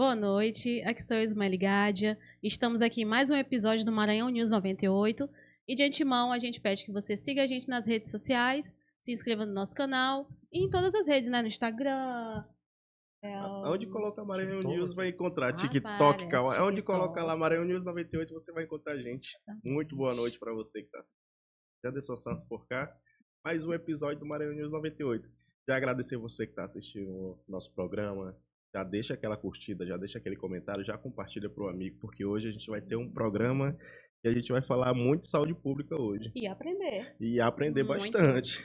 Boa noite, aqui sou eu, Ismael Gádia. Estamos aqui em mais um episódio do Maranhão News 98. E de antemão, a gente pede que você siga a gente nas redes sociais, se inscreva no nosso canal e em todas as redes, né? No Instagram. Onde coloca Maranhão News vai encontrar TikTok, Aparece Onde coloca lá TikTok. Maranhão News 98 você vai encontrar a gente. Muito boa noite para você que está assistindo. Anderson Santos por cá. Mais um episódio do Maranhão News 98. Já agradecer você que está assistindo o nosso programa. Já deixa aquela curtida, já deixa aquele comentário, já compartilha para o amigo, porque hoje a gente vai ter um programa que a gente vai falar muito de saúde pública hoje. E aprender. E aprender Muito. bastante.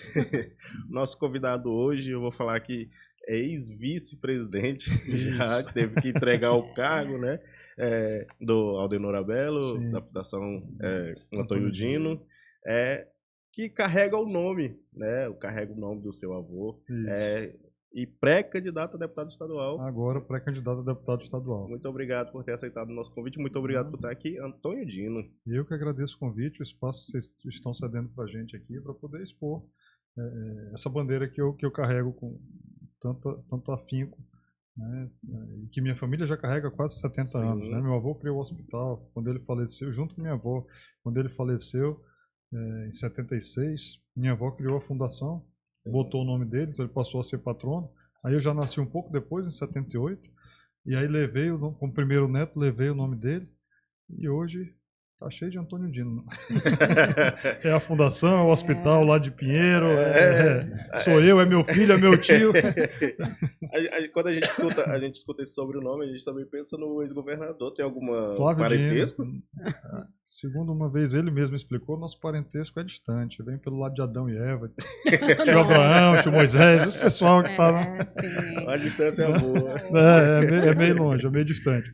Nosso convidado hoje, eu vou falar que é ex-vice-presidente, já teve que entregar o cargo, né? Do Aldenor Abelo, Sim. da Fundação Antônio Dino, que carrega o nome, né? Carrega o nome do seu avô. E pré-candidato a deputado estadual. Agora pré-candidato a deputado estadual. Muito obrigado por ter aceitado o nosso convite. Muito obrigado por estar aqui, Antônio Dino. Eu que agradeço o convite, o espaço que vocês estão cedendo para a gente aqui para poder expor essa bandeira que eu carrego com tanto afinco, né? E que minha família já carrega há quase 70 anos. Né? Meu avô criou o hospital quando ele faleceu, junto com minha avó. Quando ele faleceu, em 76, minha avó criou a fundação. Botou o nome dele, então ele passou a ser patrono. Aí eu já nasci um pouco depois, em 78, e aí levei, como primeiro neto, levei o nome dele, e hoje tá cheio de Antônio Dino. É a fundação, é o hospital lá de Pinheiro, sou eu, é meu filho, é meu tio. Quando a gente escuta esse sobrenome, a gente também pensa no ex-governador. Tem alguma Flávio parentesco? Dino. Segundo uma vez ele mesmo explicou, nosso parentesco é distante, vem pelo lado de Adão e Eva. Tio Abraão, tio Moisés, esse pessoal que tá lá. A distância é boa. É meio longe, é meio distante.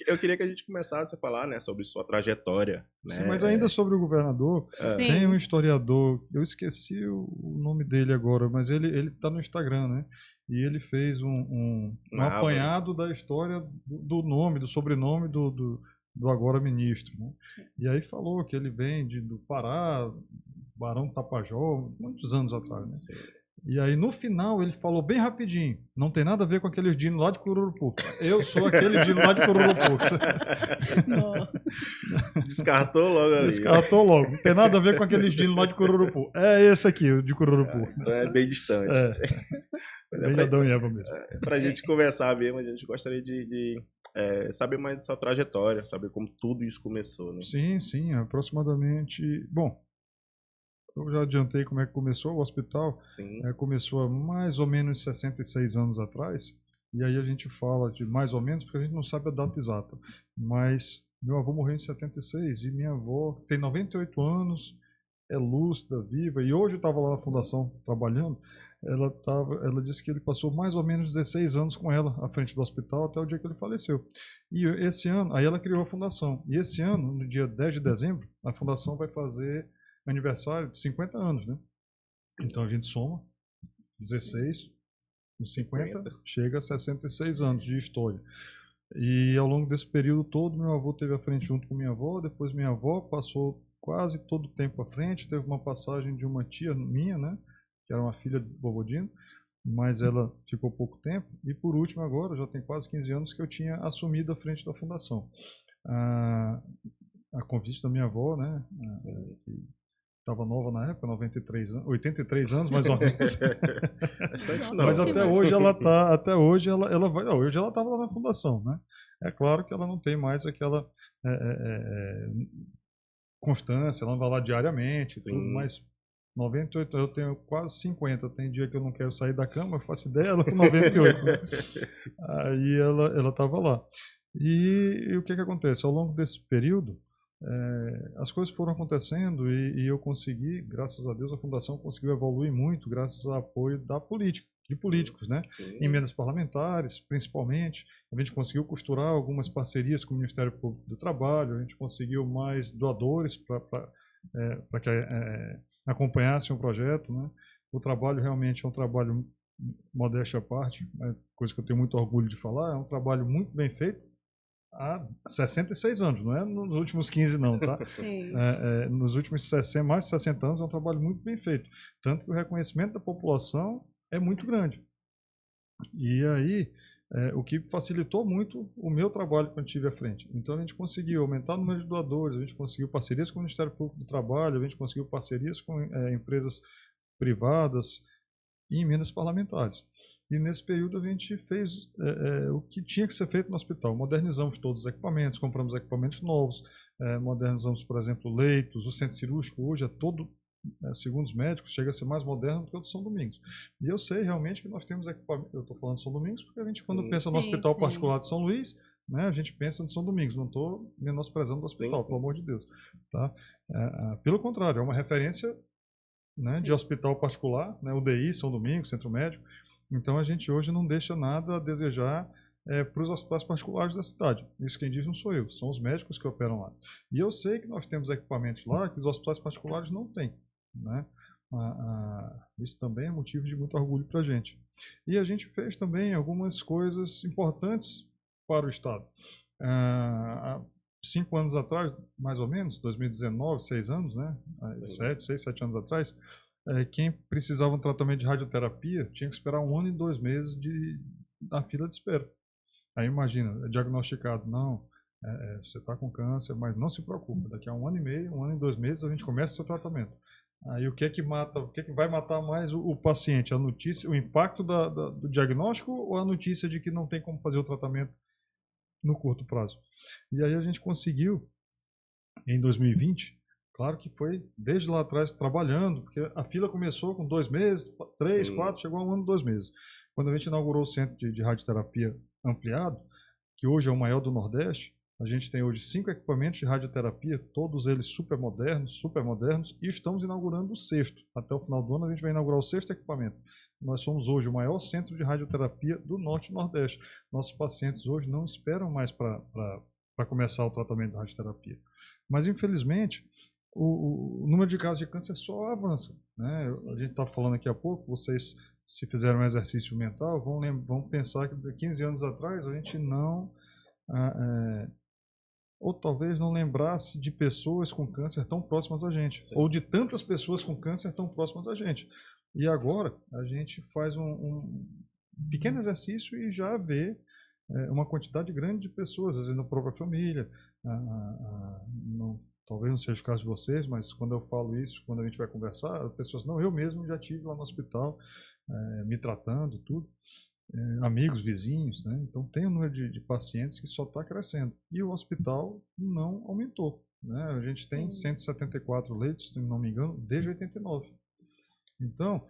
Eu queria que a gente começasse a falar, né, sobre sua trajetória. Né? Sim, mas ainda sobre o governador, tem um historiador, eu esqueci o nome dele agora, mas ele tá no Instagram, né? E ele fez um apanhado da história do nome, do sobrenome do agora ministro. Né? E aí falou que ele vem do Pará, Barão Tapajós, muitos anos atrás. Né? E aí no final ele falou bem rapidinho, não tem nada a ver com aqueles dinos lá de Cururupu. Eu sou aquele dino lá de Cururupu. Descartou logo ali. Descartou logo, não tem nada a ver com aqueles dinos lá de Cururupu. É esse aqui, o de Cururupu. Então é bem distante. Bem Adão e Eva mesmo. Pra gente conversar mesmo, a gente gostaria de saber mais da sua trajetória, saber como tudo isso começou. Né? Sim, aproximadamente... Bom, eu já adiantei como é que começou o hospital. Começou há mais ou menos 66 anos atrás. E aí a gente fala de mais ou menos porque a gente não sabe a data exata. Mas meu avô morreu em 76 e minha avó tem 98 anos, é lúcida, viva. E hoje eu estava lá na fundação trabalhando. Ela disse que ele passou mais ou menos 16 anos com ela à frente do hospital até o dia que ele faleceu. E esse ano, aí ela criou a fundação. E esse ano, no dia 10 de dezembro, a fundação vai fazer aniversário de 50 anos, né? Então a gente soma 16, nos 50, chega a 66 anos de história. E ao longo desse período todo, meu avô esteve à frente junto com minha avó, depois minha avó passou quase todo o tempo à frente, teve uma passagem de uma tia minha, né? Que era uma filha de vovô Dino, mas ela ficou pouco tempo. E por último agora, já tem quase 15 anos que eu tinha assumido a frente da fundação. A convite da minha avó, né? Que estava nova na época, 83 anos mais ou menos. Mas até hoje ela tá, hoje ela estava lá na fundação, né? É claro que ela não tem mais aquela constância, ela não vai lá diariamente, tudo, mas 98, eu tenho quase 50, tem dia que eu não quero sair da cama, eu faço ideia, ela com 98. Né? Aí ela estava lá. E o que acontece? Ao longo desse período, as coisas foram acontecendo e eu consegui, graças a Deus, a Fundação conseguiu evoluir muito graças ao apoio de políticos, né? Emendas parlamentares, principalmente. A gente conseguiu costurar algumas parcerias com o Ministério Público do Trabalho, a gente conseguiu mais doadores para que acompanhassem o projeto, né? O trabalho realmente é um trabalho, modéstia à parte, coisa que eu tenho muito orgulho de falar, é um trabalho muito bem feito, há 66 anos, não é nos últimos 15 não, tá? Sim. Nos últimos mais de 60 anos é um trabalho muito bem feito, tanto que o reconhecimento da população é muito grande. E aí o que facilitou muito o meu trabalho quando estive à frente. Então a gente conseguiu aumentar o número de doadores, a gente conseguiu parcerias com o Ministério Público do Trabalho, a gente conseguiu parcerias com empresas privadas e emendas parlamentares. E nesse período a gente fez o que tinha que ser feito no hospital. Modernizamos todos os equipamentos, compramos equipamentos novos, modernizamos, por exemplo, leitos. O centro cirúrgico hoje é todo, segundo os médicos, chega a ser mais moderno do que o do São Domingos. E eu sei realmente que nós temos equipamentos. Eu estou falando de São Domingos porque a gente, quando pensa no hospital particular de São Luís, né, a gente pensa no São Domingos. Não estou menosprezando o hospital, pelo amor de Deus. Tá? Pelo contrário, é uma referência, né, de hospital particular, né, UDI, São Domingos, Centro Médico. Então a gente hoje não deixa nada a desejar para os hospitais particulares da cidade. Isso quem diz não sou eu, são os médicos que operam lá. E eu sei que nós temos equipamentos lá que os hospitais particulares não têm, né? Isso também é motivo de muito orgulho para a gente. E a gente fez também algumas coisas importantes para o Estado. 5 anos atrás, mais ou menos, 2019, 6 anos, né? 6, 7 anos atrás, quem precisava de um tratamento de radioterapia tinha que esperar 1 ano e 2 meses na fila de espera. Aí imagina, é diagnosticado, não, você está com câncer, mas não se preocupe, daqui a 1 ano e meio, 1 ano e 2 meses a gente começa o seu tratamento. Aí o que é que vai matar mais o paciente? A notícia, o impacto do diagnóstico ou a notícia de que não tem como fazer o tratamento no curto prazo? E aí a gente conseguiu, em 2020, claro que foi desde lá atrás trabalhando, porque a fila começou com 2 meses, 3, 4, chegou a 1 ano e 2 meses. Quando a gente inaugurou o centro de radioterapia ampliado, que hoje é o maior do Nordeste, a gente tem hoje 5 equipamentos de radioterapia, todos eles super modernos, e estamos inaugurando o 6º. Até o final do ano a gente vai inaugurar o 6º equipamento. Nós somos hoje o maior centro de radioterapia do Norte e Nordeste. Nossos pacientes hoje não esperam mais para começar o tratamento de radioterapia. Mas, infelizmente, o número de casos de câncer só avança, né? A gente está falando aqui há pouco, vocês, se fizeram um exercício mental, vão pensar que 15 anos atrás a gente não... ou talvez não lembrasse de pessoas com câncer tão próximas a gente, ou de tantas pessoas com câncer tão próximas a gente. E agora a gente faz um pequeno exercício e já vê uma quantidade grande de pessoas, às vezes na própria família. Talvez não seja o caso de vocês, mas quando eu falo isso, quando a gente vai conversar, as pessoas, não, eu mesmo já estive lá no hospital, me tratando, tudo. Amigos, vizinhos, né? Então tem um número de pacientes que só está crescendo. E o hospital não aumentou, né? A gente tem 174 leitos, se não me engano, desde 89. Então,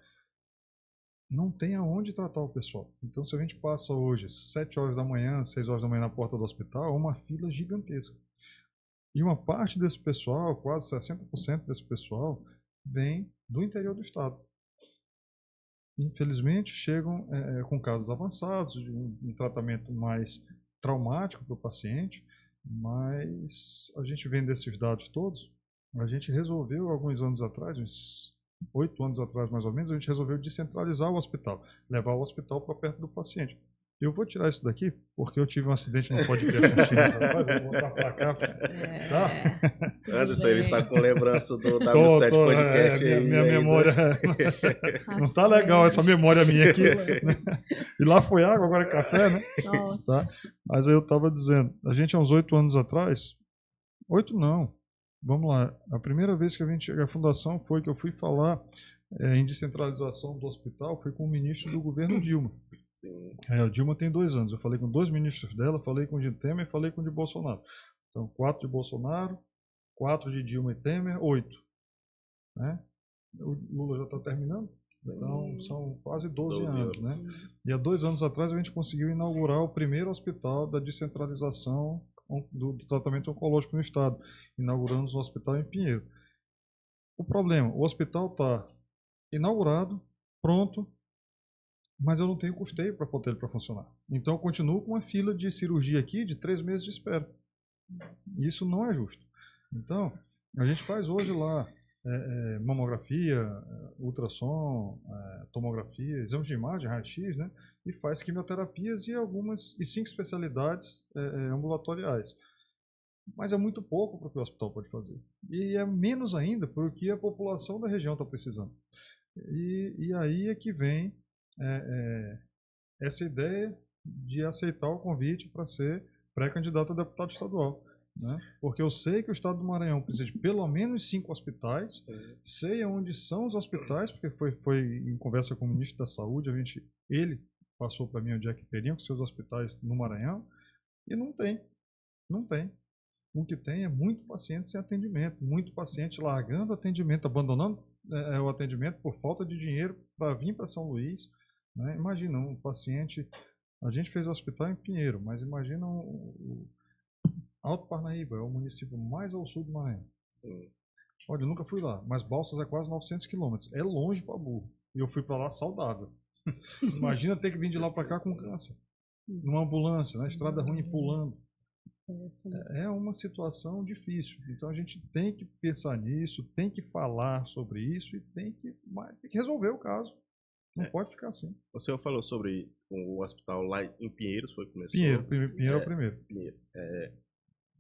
não tem aonde tratar o pessoal. Então, se a gente passa hoje 7 horas da manhã, 6 horas da manhã na porta do hospital, é uma fila gigantesca. E uma parte desse pessoal, quase 60% desse pessoal, vem do interior do estado. Infelizmente, chegam com casos avançados, de um tratamento mais traumático para o paciente, mas a gente vendo esses dados todos, a gente resolveu, alguns anos atrás, uns 8 anos atrás mais ou menos, a gente resolveu descentralizar o hospital, levar o hospital para perto do paciente. Eu vou tirar isso daqui, porque eu tive um acidente no podcast. Vou botar para cá. Tá? Anderson, ele tá com lembrança do W7 Podcast aí. Minha memória... Não tá legal essa memória minha aqui. E lá foi água, agora é café, né? Nossa. Tá? Mas aí eu estava dizendo, a gente há uns 8 anos atrás... 8 não. Vamos lá. A primeira vez que a fundação foi que eu fui falar em descentralização do hospital, foi com o ministro do governo Dilma. A Dilma tem 2 anos. Eu falei com 2 ministros dela, falei com o de Temer e falei com o de Bolsonaro. Então, 4 de Bolsonaro, 4 de Dilma e Temer, 8. Né? O Lula já está terminando? Então, são quase 12 anos. Né? E há 2 anos atrás a gente conseguiu inaugurar o primeiro hospital da descentralização do tratamento oncológico no estado. Inauguramos um hospital em Pinheiro. O problema, o hospital está inaugurado, pronto, mas eu não tenho custeio para botar ele para funcionar. Então eu continuo com uma fila de cirurgia aqui de 3 meses de espera. Isso não é justo. Então, a gente faz hoje lá mamografia, ultrassom, tomografia, exames de imagem, raio-x, né? E faz quimioterapias e 5 especialidades ambulatoriais. Mas é muito pouco para o que o hospital pode fazer. E é menos ainda para o que a população da região está precisando. E aí é que vem essa ideia de aceitar o convite para ser pré-candidato a deputado estadual. Né? Porque eu sei que o estado do Maranhão precisa de pelo menos 5 hospitais, sei onde são os hospitais, porque foi em conversa com o ministro da Saúde, ele passou para mim onde é que teriam que ser os hospitais no Maranhão, e não tem. O que tem é muito paciente sem atendimento, muito paciente largando atendimento, abandonando o atendimento por falta de dinheiro para vir para São Luís. Né? Imagina um paciente, a gente fez o hospital em Pinheiro, mas imagina o Alto Parnaíba, é o município mais ao sul do Maranhão. Sim. Olha, eu nunca fui lá, mas Balsas é quase 900 quilômetros, é longe para burro, e eu fui para lá saudável. Imagina ter que vir de lá para cá com câncer, numa ambulância, na estrada ruim, pulando. É uma situação difícil. Então a gente tem que pensar nisso, tem que falar sobre isso e tem que resolver o caso. Não pode ficar assim. O senhor falou sobre o hospital lá em Pinheiros, foi que começou? Pinheiro é o primeiro. Pinheiro.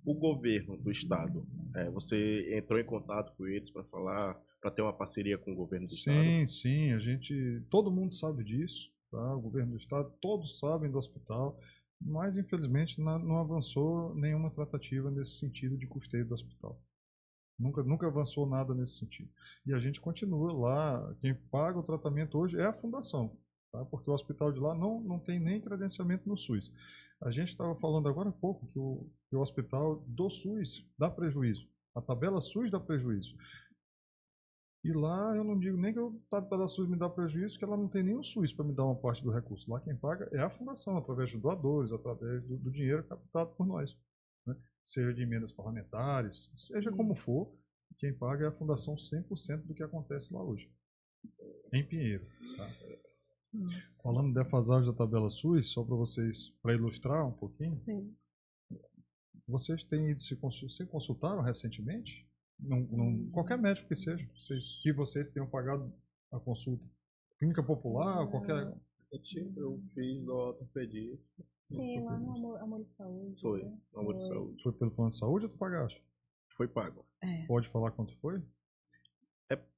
O governo do estado, você entrou em contato com eles para falar, para ter uma parceria com o governo do estado? Sim, todo mundo sabe disso, tá? O governo do estado, todos sabem do hospital. Mas, infelizmente, não avançou nenhuma tratativa nesse sentido de custeio do hospital. Nunca avançou nada nesse sentido. E a gente continua lá, quem paga o tratamento hoje é a fundação, tá? Porque o hospital de lá não tem nem credenciamento no SUS. A gente estava falando agora há pouco que o hospital do SUS dá prejuízo. A tabela SUS dá prejuízo. E lá eu não digo nem que o tabela SUS me dá prejuízo, que ela não tem nem o SUS para me dar uma parte do recurso. Lá quem paga é a fundação, através de doadores, através do dinheiro captado por nós. Né? Seja de emendas parlamentares, seja como for, quem paga é a fundação 100% do que acontece lá hoje. Em Pinheiro. Tá? Falando da defasagem da tabela SUS, só para vocês, para ilustrar um pouquinho. Sim. Vocês têm ido se consultaram recentemente? Qualquer médico que seja, vocês tenham pagado a consulta. Clínica popular, qualquer. Eu fiz do ortopedia. Sim, lá no Amor de Saúde. Foi, no Amor de Saúde. Foi pelo plano de saúde ou tu pagaste? Foi pago. Pode falar quanto foi?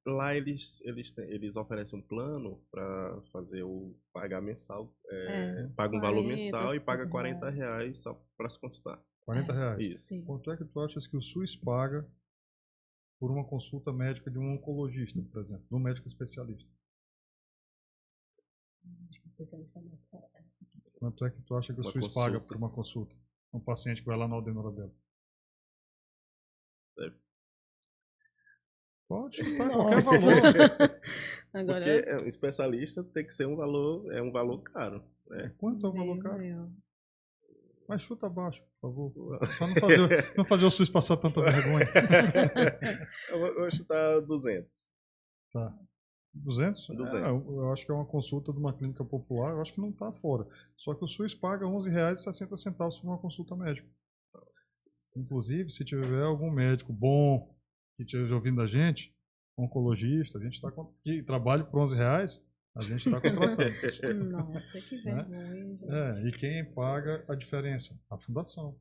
Lá eles oferecem um plano para fazer o pagar mensal. Paga um valor mensal e paga R$40 só para se consultar. R$40? Isso. Sim. Quanto é que tu achas que o SUS paga por uma consulta médica de um oncologista, por exemplo, de um médico especialista? Médico especialista mais caro. Quanto é que tu acha que o SUS paga por uma consulta? Um paciente que vai lá na Aldenora Belo? Pode chutar qualquer valor. Agora, porque um especialista tem que ser um valor caro. Né? Quanto é o valor caro? Mas chuta abaixo, por favor. Pra não fazer o SUS passar tanta vergonha. Eu vou chutar 200. Tá. 200? 200. Eu acho que é uma consulta de uma clínica popular, eu acho que não está fora. Só que o SUS paga R$11,60 por uma consulta médica. Inclusive, se tiver algum médico bom que esteja ouvindo a gente, oncologista, a gente está que trabalha por R$11, a gente está contratando. Nossa, que vergonha, gente. E quem paga a diferença? A fundação.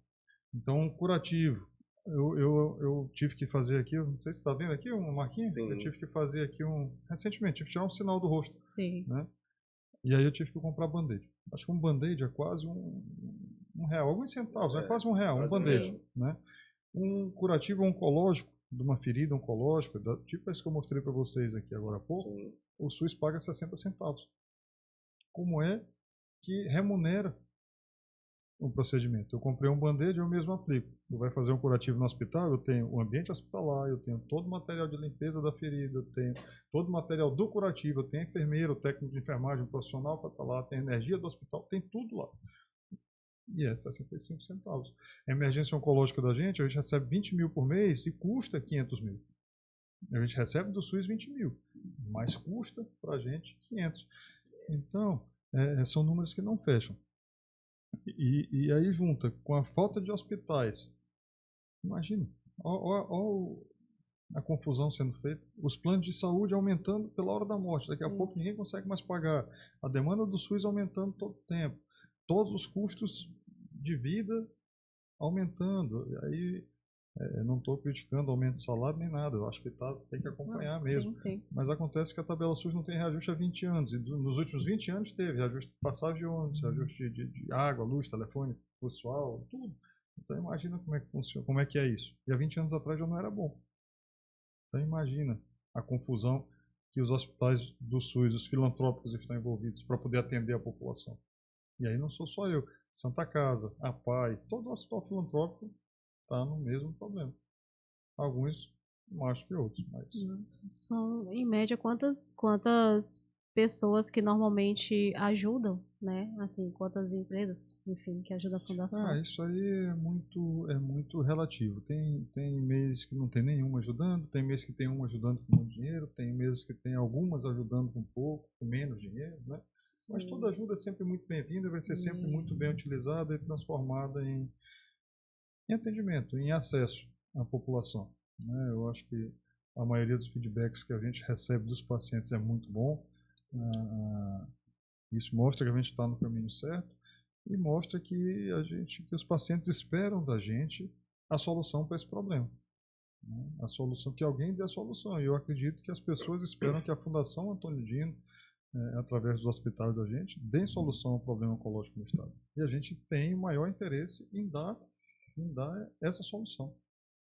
Então, curativo. Eu tive que fazer aqui, não sei se está vendo aqui uma marquinha? Sim. Eu tive que fazer aqui recentemente, tive que tirar um sinal do rosto. Sim. Né? E aí eu tive que comprar band-aid. Acho que um band-aid é quase R$1, alguns centavos, é quase R$1, um band-aid. Né? Um curativo oncológico, de uma ferida oncológica, tipo esse que eu mostrei para vocês aqui agora há pouco, sim, o SUS paga 60 centavos. Como é que remunera o procedimento? Eu comprei um band-aid e eu mesmo aplico. Eu vai fazer um curativo no hospital, eu tenho o ambiente hospitalar, eu tenho todo o material de limpeza da ferida, eu tenho todo o material do curativo, eu tenho enfermeiro, técnico de enfermagem, profissional para estar lá, tem energia do hospital, tem tudo lá. E é 65 centavos. A emergência oncológica da gente, a gente recebe 20 mil por mês e custa 500 mil. A gente recebe do SUS 20 mil, mas custa para a gente 500. Então, são números que não fecham. E aí junta com a falta de hospitais. Imagina, olha a confusão sendo feita. Os planos de saúde aumentando pela hora da morte. Daqui a pouco ninguém consegue mais pagar. A demanda do SUS aumentando todo o tempo. Todos os custos de vida aumentando. Aí Não estou criticando aumento de salário nem nada, eu acho que tem que acompanhar mesmo. Sim, sim. Mas acontece que a tabela SUS não tem reajuste há 20 anos, e nos últimos 20 anos teve reajuste de passagem de ônibus, reajuste de água, luz, telefone, pessoal, tudo. Então imagina como é que funciona, como é que é isso. E há 20 anos atrás já não era bom. Então imagina a confusão que os hospitais do SUS, os filantrópicos estão envolvidos para poder atender a população. E aí não sou só eu, Santa Casa, a PAI, todo hospital filantrópico está no mesmo problema. Alguns mais que outros, mas... Nossa, são, em média, quantas pessoas que normalmente ajudam, né? Assim, quantas empresas, enfim, que ajudam a fundação? Isso aí é muito relativo. Tem meses que não tem nenhuma ajudando, tem meses que tem uma ajudando com muito dinheiro, tem meses que tem algumas ajudando com pouco, com menos dinheiro, né? Sim. Mas toda ajuda é sempre muito bem-vinda, vai ser sempre muito bem utilizada e transformada em atendimento, em acesso à população, né? Eu acho que a maioria dos feedbacks que a gente recebe dos pacientes é muito bom. Isso mostra que a gente está no caminho certo e mostra que os pacientes esperam da gente a solução para esse problema, né? A solução, que alguém dê a solução. E eu acredito que as pessoas esperam que a Fundação Antônio Dino, através dos hospitais da gente, dê solução ao problema oncológico no estado. E a gente tem o maior interesse em dar essa solução,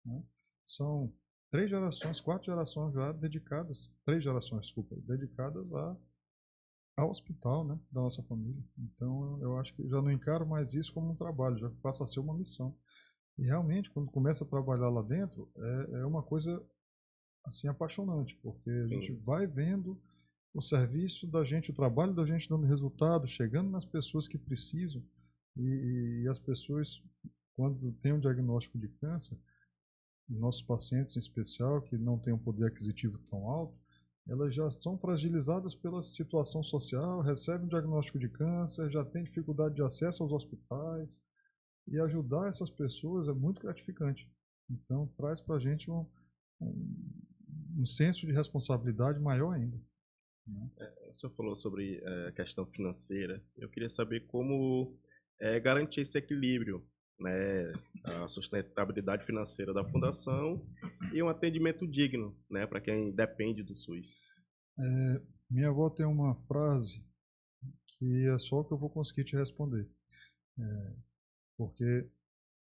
né? São 4 gerações já dedicadas, 3 gerações, desculpa, dedicadas ao hospital, né, da nossa família. Então eu acho que já não encaro mais isso como um trabalho, já passa a ser uma missão. E realmente, quando começa a trabalhar lá dentro, é uma coisa assim apaixonante, porque a gente vai vendo o serviço da gente, o trabalho da gente dando resultado, chegando nas pessoas que precisam, e as pessoas, quando tem um diagnóstico de câncer, nossos pacientes em especial, que não têm um poder aquisitivo tão alto, elas já são fragilizadas pela situação social, recebem um diagnóstico de câncer, já têm dificuldade de acesso aos hospitais, e ajudar essas pessoas é muito gratificante. Então traz para a gente um senso de responsabilidade maior ainda, né? O senhor falou sobre a questão financeira. Eu queria saber como garantir esse equilíbrio, né, a sustentabilidade financeira da fundação e um atendimento digno, né, para quem depende do SUS. Minha avó tem uma frase que é só que eu vou conseguir te responder, porque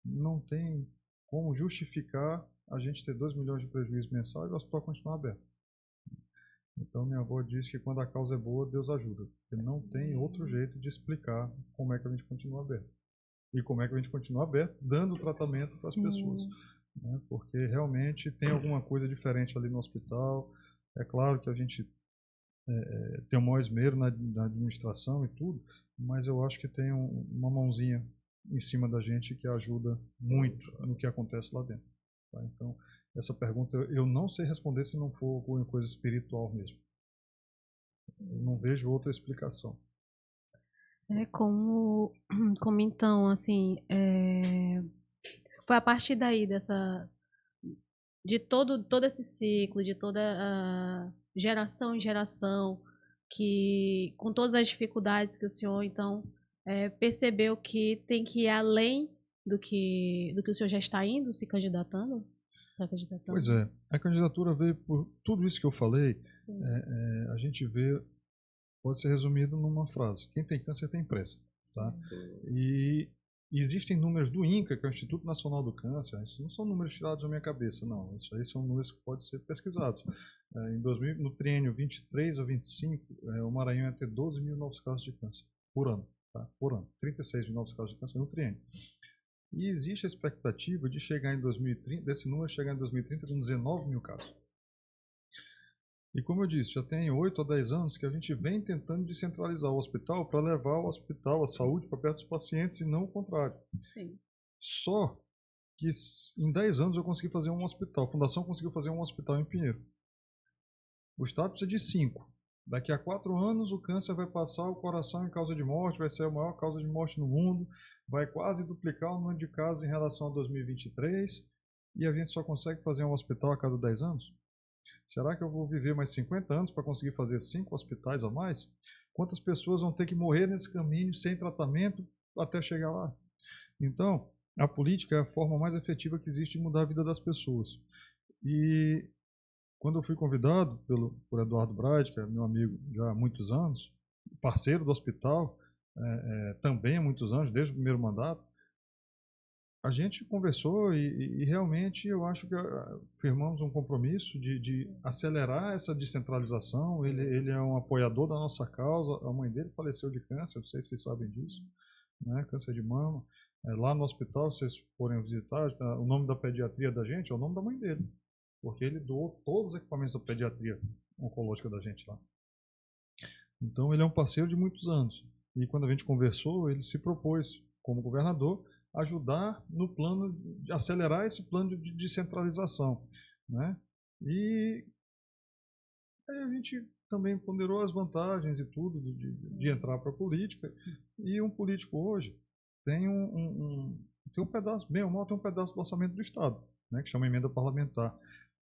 não tem como justificar a gente ter 2 milhões de prejuízo mensal e o hospital continuar aberto. Então minha avó diz que quando a causa é boa, Deus ajuda. Porque não tem outro jeito de explicar como é que a gente continua aberto. E como é que a gente continua aberto, dando tratamento para as pessoas, né? Porque realmente tem alguma coisa diferente ali no hospital. É claro que a gente tem um maior esmero na administração e tudo, mas eu acho que tem uma mãozinha em cima da gente que ajuda muito no que acontece lá dentro, tá? Então, essa pergunta eu não sei responder se não for alguma coisa espiritual mesmo. Eu não vejo outra explicação. Como então, assim, foi a partir daí de todo esse ciclo, de toda a geração em geração, que com todas as dificuldades que o senhor, então, percebeu que tem que ir além do que o senhor já está indo, se candidatando? Pois é, a candidatura veio por tudo isso que eu falei. A gente vê, pode ser resumido numa frase: quem tem câncer tem pressa, tá? E existem números do INCA, que é o Instituto Nacional do Câncer. Isso não são números tirados da minha cabeça, não. Isso aí são números que podem ser pesquisados. No triênio 23 a 25, o Maranhão ia ter 12 mil novos casos de câncer por ano, tá? Por ano. 36 mil novos casos de câncer no triênio. E existe a expectativa de chegar em 2030, desse número chegar em 2030 com 19 mil casos. E como eu disse, já tem 8 a 10 anos que a gente vem tentando descentralizar o hospital para levar o hospital, a saúde, para perto dos pacientes e não o contrário. Sim. Só que em 10 anos eu consegui fazer um hospital, a Fundação conseguiu fazer um hospital em Pinheiro. O Estado precisa de 5. Daqui a 4 anos o câncer vai passar o coração em causa de morte, vai ser a maior causa de morte no mundo, vai quase duplicar o número de casos em relação a 2023 e a gente só consegue fazer um hospital a cada 10 anos? Será que eu vou viver mais 50 anos para conseguir fazer 5 hospitais a mais? Quantas pessoas vão ter que morrer nesse caminho sem tratamento até chegar lá? Então, a política é a forma mais efetiva que existe de mudar a vida das pessoas. E quando eu fui convidado por Eduardo Braide, que é meu amigo já há muitos anos, parceiro do hospital, também há muitos anos, desde o primeiro mandato, a gente conversou e realmente eu acho que firmamos um compromisso de acelerar essa descentralização. Ele é um apoiador da nossa causa. A mãe dele faleceu de câncer, não sei se vocês sabem disso, né? Câncer de mama. Lá no hospital, se vocês forem visitar, o nome da pediatria da gente é o nome da mãe dele, porque ele doou todos os equipamentos da pediatria oncológica da gente lá. Então ele é um parceiro de muitos anos. E quando a gente conversou, ele se propôs, como governador, ajudar no plano, de acelerar esse plano de descentralização, né? E aí a gente também ponderou as vantagens e tudo de entrar para a política. E um político hoje tem tem um pedaço, bem ou mal, tem um pedaço do orçamento do Estado, né, que chama emenda parlamentar.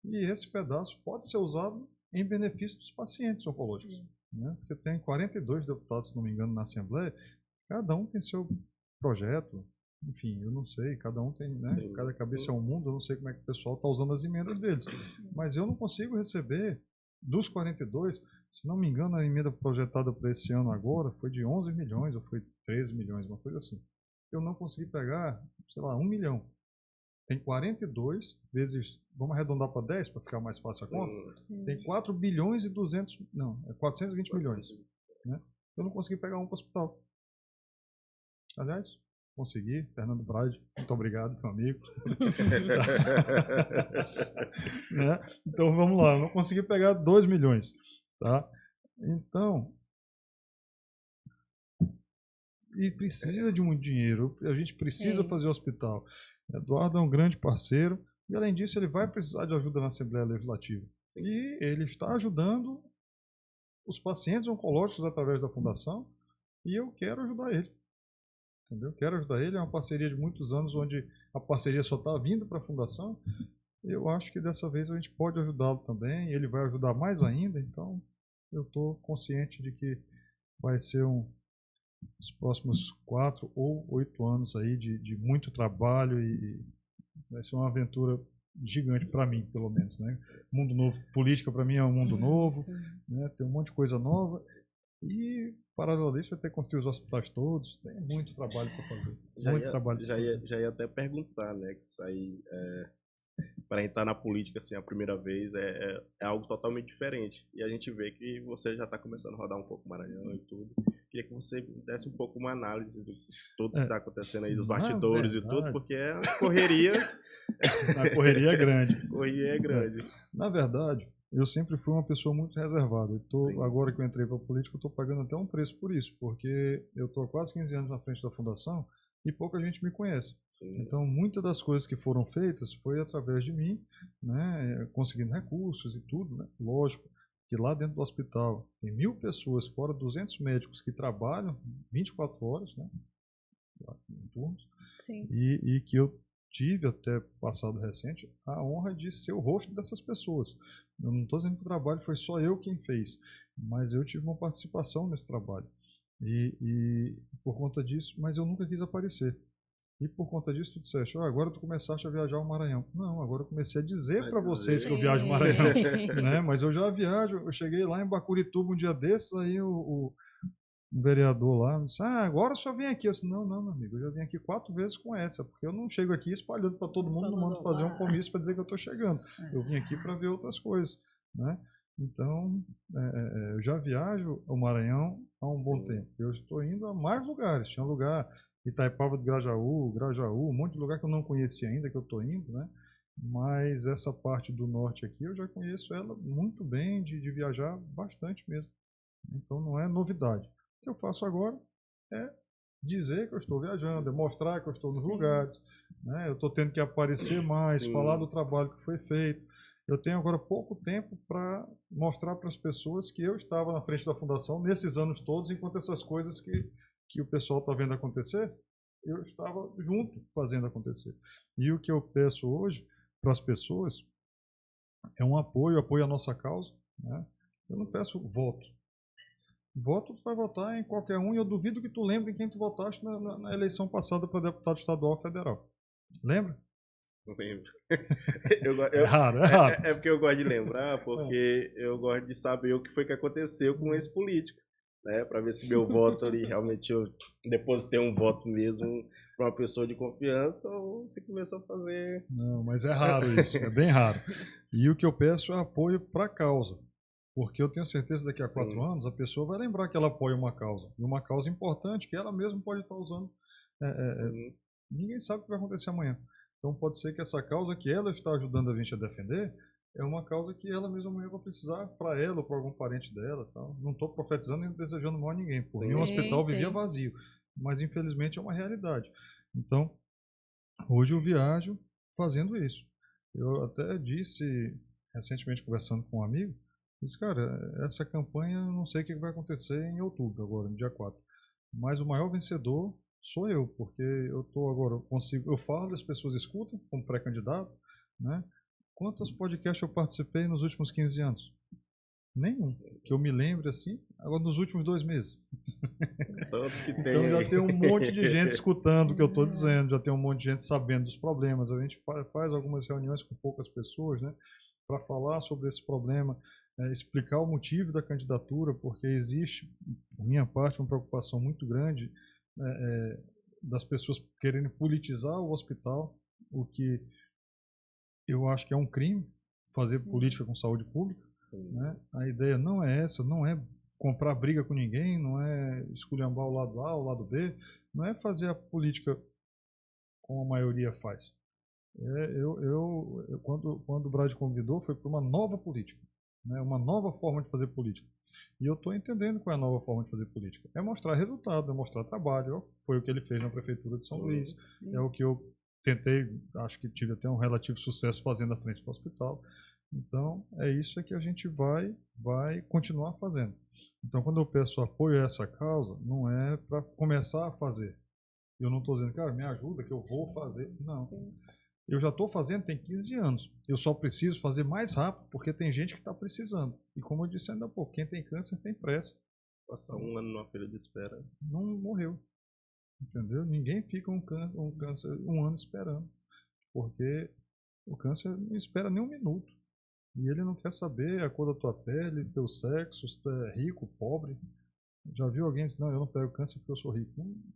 E esse pedaço pode ser usado em benefício dos pacientes oncológicos, né? Porque tem 42 deputados, se não me engano, na Assembleia, cada um tem seu projeto. Enfim, eu não sei, cada um tem, né? Sim, cada cabeça é um mundo, eu não sei como é que o pessoal está usando as emendas deles. Mas eu não consigo receber dos 42, se não me engano, a emenda projetada para esse ano agora foi de 11 milhões ou foi 13 milhões, uma coisa assim. Eu não consegui pegar, sei lá, 1 milhão. Tem 42 vezes, vamos arredondar para 10 para ficar mais fácil a conta. Sim. Tem 4 bilhões e 200, não, é 420 milhões. Né? Eu não consegui pegar um para o hospital. Aliás, consegui, Fernando Braide, muito obrigado, meu amigo. Né? Então vamos lá, eu não consegui pegar 2 milhões. Tá? Então, e precisa de muito dinheiro, a gente precisa fazer hospital. Eduardo é um grande parceiro e, além disso, ele vai precisar de ajuda na Assembleia Legislativa. E ele está ajudando os pacientes oncológicos através da Fundação e eu quero ajudar ele. Entendeu? Quero ajudar ele, é uma parceria de muitos anos, onde a parceria só está vindo para a Fundação. Eu acho que dessa vez a gente pode ajudá-lo também, ele vai ajudar mais ainda, então eu estou consciente de que vai ser os próximos 4 ou 8 anos aí de muito trabalho e vai ser uma aventura gigante para mim, pelo menos. Né? Mundo novo, política para mim é um mundo novo, né? Tem um monte de coisa nova. E, paralelo a isso, vai ter que construir os hospitais todos. Tem muito trabalho para fazer. Já ia até perguntar, né? Que isso aí, para entrar na política assim, a primeira vez, é algo totalmente diferente. E a gente vê que você já está começando a rodar um pouco o Maranhão e tudo. Queria que você desse um pouco uma análise de tudo que está acontecendo aí, dos bastidores e tudo, porque é uma correria. A correria é grande. Correria é grande. Na verdade, eu sempre fui uma pessoa muito reservada. Agora que eu entrei para a política, eu estou pagando até um preço por isso, porque eu estou há quase 15 anos na frente da Fundação e pouca gente me conhece. Sim. Então, muitas das coisas que foram feitas foi através de mim, né, conseguindo recursos e tudo. Né? Lógico que lá dentro do hospital tem 1000 pessoas, fora 200 médicos que trabalham 24 horas, né, em turnos. Sim. E que eu tive, até passado recente, a honra de ser o rosto dessas pessoas. Eu não estou dizendo que o trabalho foi só eu quem fez, mas eu tive uma participação nesse trabalho. E por conta disso, mas eu nunca quis aparecer. E por conta disso, tu disseste, agora tu começaste a viajar ao Maranhão. Não, agora eu comecei a dizer para vocês que eu viajo ao Maranhão. Né? Mas eu já viajo, eu cheguei lá em Bacurituba um dia desses, aí um vereador lá me disse, agora só vem aqui. Eu disse, não, meu amigo, eu já vim aqui 4 vezes com essa, porque eu não chego aqui espalhando para todo mundo, não mando fazer um comício para dizer que eu estou chegando. Eu vim aqui para ver outras coisas. Né? Então, eu já viajo ao Maranhão há um bom tempo. Eu estou indo a mais lugares. Tinha um lugar, Itaipava do Grajaú, um monte de lugar que eu não conhecia ainda, que eu estou indo, né? Mas essa parte do norte aqui, eu já conheço ela muito bem, de viajar bastante mesmo. Então, não é novidade. O que eu faço agora é dizer que eu estou viajando, é mostrar que eu estou nos lugares. Né? Eu estou tendo que aparecer mais, falar do trabalho que foi feito. Eu tenho agora pouco tempo para mostrar para as pessoas que eu estava na frente da Fundação nesses anos todos, enquanto essas coisas que o pessoal está vendo acontecer, eu estava junto fazendo acontecer. E o que eu peço hoje para as pessoas é um apoio à nossa causa. Né? Eu não peço voto. Voto, tu vai votar em qualquer um, e eu duvido que tu lembre em quem tu votaste na eleição passada para deputado estadual ou federal. Lembra? Não lembro. É raro, é raro. É porque eu gosto de lembrar, porque eu gosto de saber o que foi que aconteceu com esse político, né? Para ver se meu voto ali, realmente eu depositei um voto mesmo para uma pessoa de confiança ou se começou a fazer... Não, mas é raro isso, é bem raro. E o que eu peço é apoio para a causa. Porque eu tenho certeza que daqui a 4 anos a pessoa vai lembrar que ela apoia uma causa. E uma causa importante que ela mesma pode estar usando. Ninguém sabe o que vai acontecer amanhã. Então pode ser que essa causa que ela está ajudando a gente a defender é uma causa que ela mesma amanhã vai precisar para ela ou para algum parente dela. Tal. Não estou profetizando nem desejando mal a ninguém. Por mim o hospital vivia vazio. Mas infelizmente é uma realidade. Então hoje eu viajo fazendo isso. Eu até disse recentemente conversando com um amigo, disse, cara, essa campanha eu não sei o que vai acontecer em outubro agora, no dia 4. Mas o maior vencedor sou eu, porque eu tô agora, eu falo, as pessoas escutam como pré-candidato, né? Quantos podcasts eu participei nos últimos 15 anos? Nenhum. Que eu me lembre assim, agora nos últimos 2 meses. Então já tem um monte de gente escutando o que eu estou dizendo, já tem um monte de gente sabendo dos problemas. A gente faz algumas reuniões com poucas pessoas, né? Para falar sobre esse problema, explicar o motivo da candidatura, porque existe, por minha parte, uma preocupação muito grande das pessoas querendo politizar o hospital, o que eu acho que é um crime, fazer política com saúde pública. Né? A ideia não é essa, não é comprar briga com ninguém, não é esculhambar o lado A, o lado B, não é fazer a política como a maioria faz. Quando o Brad convidou, foi para uma nova política, né? Uma nova forma de fazer política. E eu estou entendendo qual é a nova forma de fazer política. É mostrar resultado, é mostrar trabalho. Foi o que ele fez na Prefeitura de São Luís. É o que eu tentei, acho que tive até um relativo sucesso fazendo à frente do hospital. Então, é isso que a gente vai continuar fazendo. Então, quando eu peço apoio a essa causa, não é para começar a fazer. Eu não estou dizendo, cara, me ajuda que eu vou fazer. Não. Sim. Eu já estou fazendo tem 15 anos. Eu só preciso fazer mais rápido, porque tem gente que está precisando. E como eu disse ainda há pouco, quem tem câncer tem pressa. Passar 1 ano numa fila de espera. Não morreu. Entendeu? Ninguém fica um câncer 1 ano esperando. Porque o câncer não espera nem 1 minuto. E ele não quer saber a cor da tua pele, teu sexo, se tu é rico, pobre. Já viu alguém dizer, não, eu não pego câncer porque eu sou rico.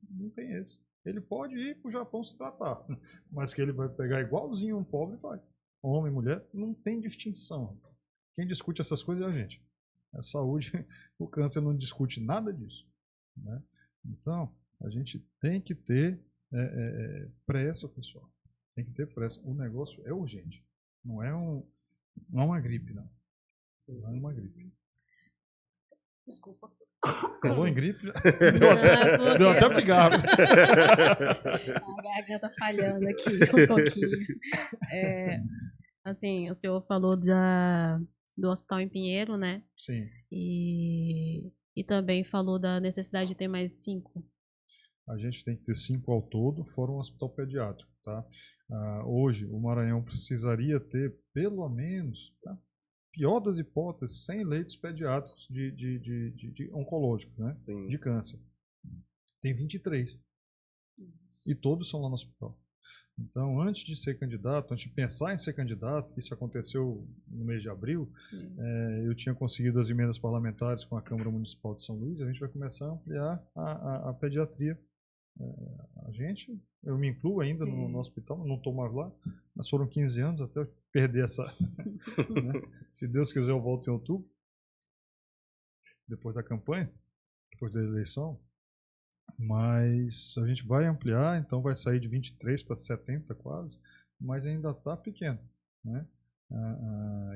Não tem esse. Ele pode ir para o Japão se tratar, mas que ele vai pegar igualzinho um pobre, vai. Homem, mulher, não tem distinção. Quem discute essas coisas é a gente. A saúde, o câncer não discute nada disso. Né? Então, a gente tem que ter pressa, pessoal. Tem que ter pressa. O negócio é urgente. Não é uma gripe, não. Não é uma gripe. Desculpa. Falou em gripe? Deu até pigarro. A garganta falhando aqui um pouquinho. Assim, o senhor falou do hospital em Pinheiro, né? Sim. E também falou da necessidade de ter mais 5. A gente tem que ter 5 ao todo, fora um hospital pediátrico, tá? Hoje, o Maranhão precisaria ter, pelo menos, tá? Pior das hipóteses, 100 leitos pediátricos de oncológicos, né? Sim. De câncer. Tem 23. E todos são lá no hospital. Então, antes de ser candidato, antes de pensar em ser candidato, que isso aconteceu no mês de abril, eu tinha conseguido as emendas parlamentares com a Câmara Municipal de São Luís, a gente vai começar a ampliar a pediatria. Eu me incluo ainda no hospital, não estou mais lá, mas foram 15 anos até eu perder essa... né? Se Deus quiser, eu volto em outubro, depois da campanha, depois da eleição, mas a gente vai ampliar, então vai sair de 23 para 70 quase, mas ainda está pequeno, né?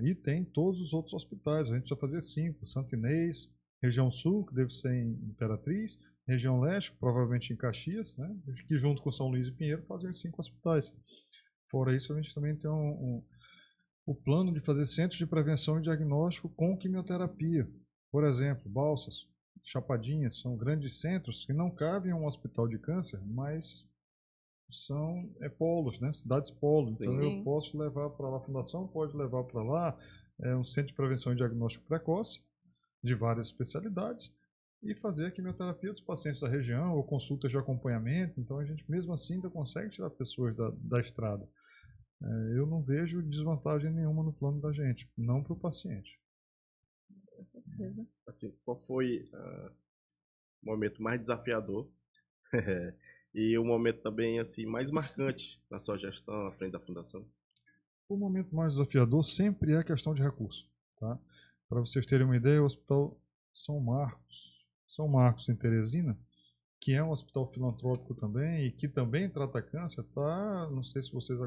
E tem todos os outros hospitais, a gente precisa fazer 5, Santo Inês, região sul, que deve ser em Imperatriz, região leste, provavelmente em Caxias, né? Que junto com São Luís e Pinheiro fazem os 5 hospitais. Fora isso, a gente também tem o plano de fazer centros de prevenção e diagnóstico com quimioterapia. Por exemplo, Balsas, Chapadinhas, são grandes centros que não cabem a um hospital de câncer, mas são polos, né? Cidades polos. Sim. Então eu posso levar para lá, a fundação pode levar para lá um centro de prevenção e diagnóstico precoce, de várias especialidades, e fazer a quimioterapia dos pacientes da região ou consultas de acompanhamento. Então a gente mesmo assim ainda consegue tirar pessoas da estrada. Eu não vejo desvantagem nenhuma no plano da gente, não para o paciente. Com certeza. Assim, qual foi o momento mais desafiador e o momento também assim mais marcante na sua gestão à frente da fundação? O momento mais desafiador sempre é a questão de recursos. Tá? Para vocês terem uma ideia, o Hospital São Marcos em Teresina, que é um hospital filantrópico também e que também trata câncer, tá? Não sei se vocês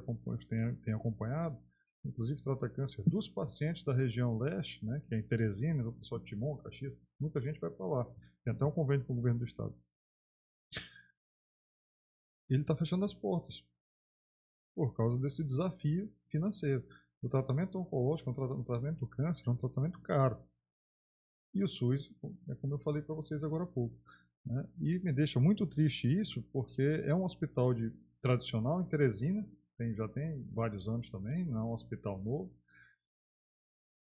têm acompanhado, inclusive trata câncer dos pacientes da região leste, né, que é em Teresina, o pessoal de Timon, Caxias, muita gente vai para lá. Tem até um convênio com o governo do estado. Ele está fechando as portas por causa desse desafio financeiro. O tratamento oncológico, o tratamento do câncer é um tratamento caro. E o SUS, é como eu falei para vocês agora há pouco. Né? E me deixa muito triste isso, porque é um hospital tradicional em Teresina, já tem vários anos também, não é um hospital novo.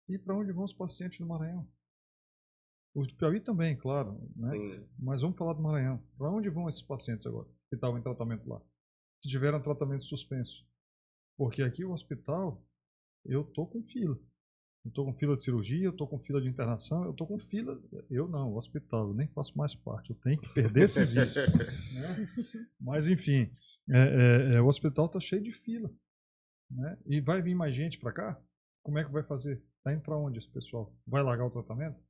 E para onde vão os pacientes do Maranhão? Os do Piauí também, claro, né? Mas vamos falar do Maranhão. Para onde vão esses pacientes agora, que estavam em tratamento lá? Que tiveram tratamento suspenso? Porque aqui o hospital, eu estou com fila. Eu estou com fila de cirurgia, eu estou com fila de internação, eu estou com fila... Eu não, o hospital, eu nem faço mais parte, eu tenho que perder esse vício. Né? Mas, enfim, o hospital está cheio de fila. Né? E vai vir mais gente para cá? Como é que vai fazer? Está indo para onde esse pessoal? Vai largar o tratamento?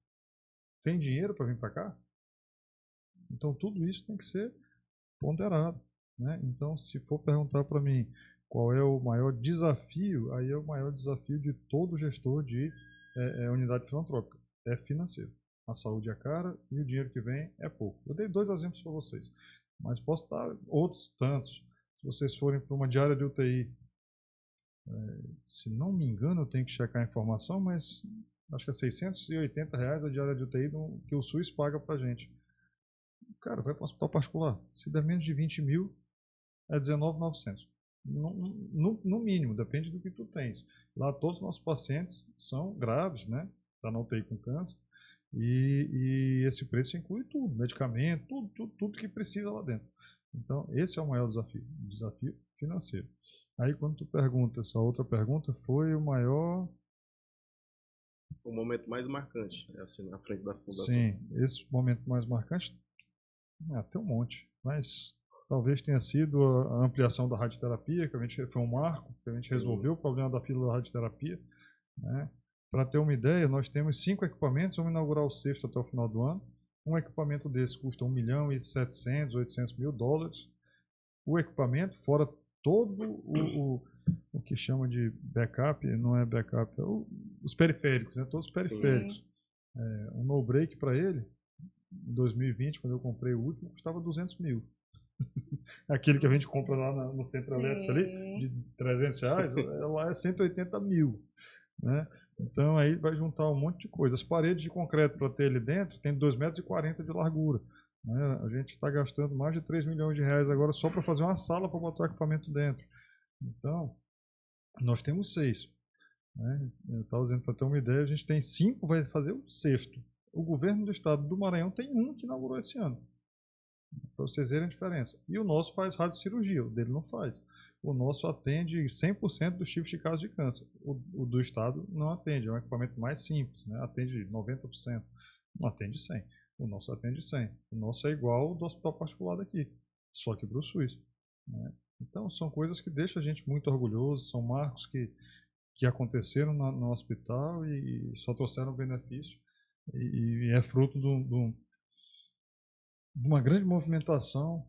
Tem dinheiro para vir para cá? Então, tudo isso tem que ser ponderado. Né? Então, se for perguntar para mim qual é o maior desafio, aí é o maior desafio de todo gestor de unidade filantrópica. É financeiro. A saúde é cara e o dinheiro que vem é pouco. Eu dei 2 exemplos para vocês, mas posso dar outros tantos. Se vocês forem para uma diária de UTI, se não me engano, eu tenho que checar a informação, mas acho que é R$680 a diária de UTI que o SUS paga para a gente. Cara, vai para um hospital particular. Se der menos de 20 mil, é R$19.900. No mínimo, depende do que tu tens. Lá todos os nossos pacientes são graves, né? Está na UTI com câncer. E esse preço inclui tudo, medicamento, tudo que precisa lá dentro. Então, esse é o maior desafio financeiro. Aí, quando tu pergunta, essa outra pergunta foi o maior... O momento mais marcante, assim, na frente da fundação. Sim, esse momento mais marcante, tem um monte, mas... Talvez tenha sido a ampliação da radioterapia, que a gente foi um marco, que a gente resolveu o problema da fila da radioterapia. Né? Para ter uma ideia, nós temos 5 equipamentos, vamos inaugurar o 6º até o final do ano. Um equipamento desse custa $1.700.000, $800.000. O equipamento, fora todo o que chama de backup, não é backup, os periféricos, né? Todos os periféricos. Um no-break para ele, em 2020, quando eu comprei o último, custava $200.000. Aquele que a gente compra lá no centro elétrico ali, de R$300, lá é $180.000. Né? Então aí vai juntar um monte de coisa. As paredes de concreto para ter ali dentro tem 2,40 metros de largura. Né? A gente está gastando mais de R$3 milhões agora só para fazer uma sala para botar o equipamento dentro. Então, nós temos 6. Né? Eu estava dizendo, para ter uma ideia, a gente tem 5, vai fazer o 6º. O governo do estado do Maranhão tem um que inaugurou esse ano. Para vocês verem a diferença. E o nosso faz radiocirurgia, o dele não faz. O nosso atende 100% dos tipos de casos de câncer. O do estado não atende, é um equipamento mais simples, né? Atende 90%, não atende 100%. O nosso atende 100%. O nosso é igual ao do hospital particular daqui, só que para o SUS. Né? Então, são coisas que deixam a gente muito orgulhoso, são marcos que aconteceram no hospital e só trouxeram benefício. E é fruto de uma grande movimentação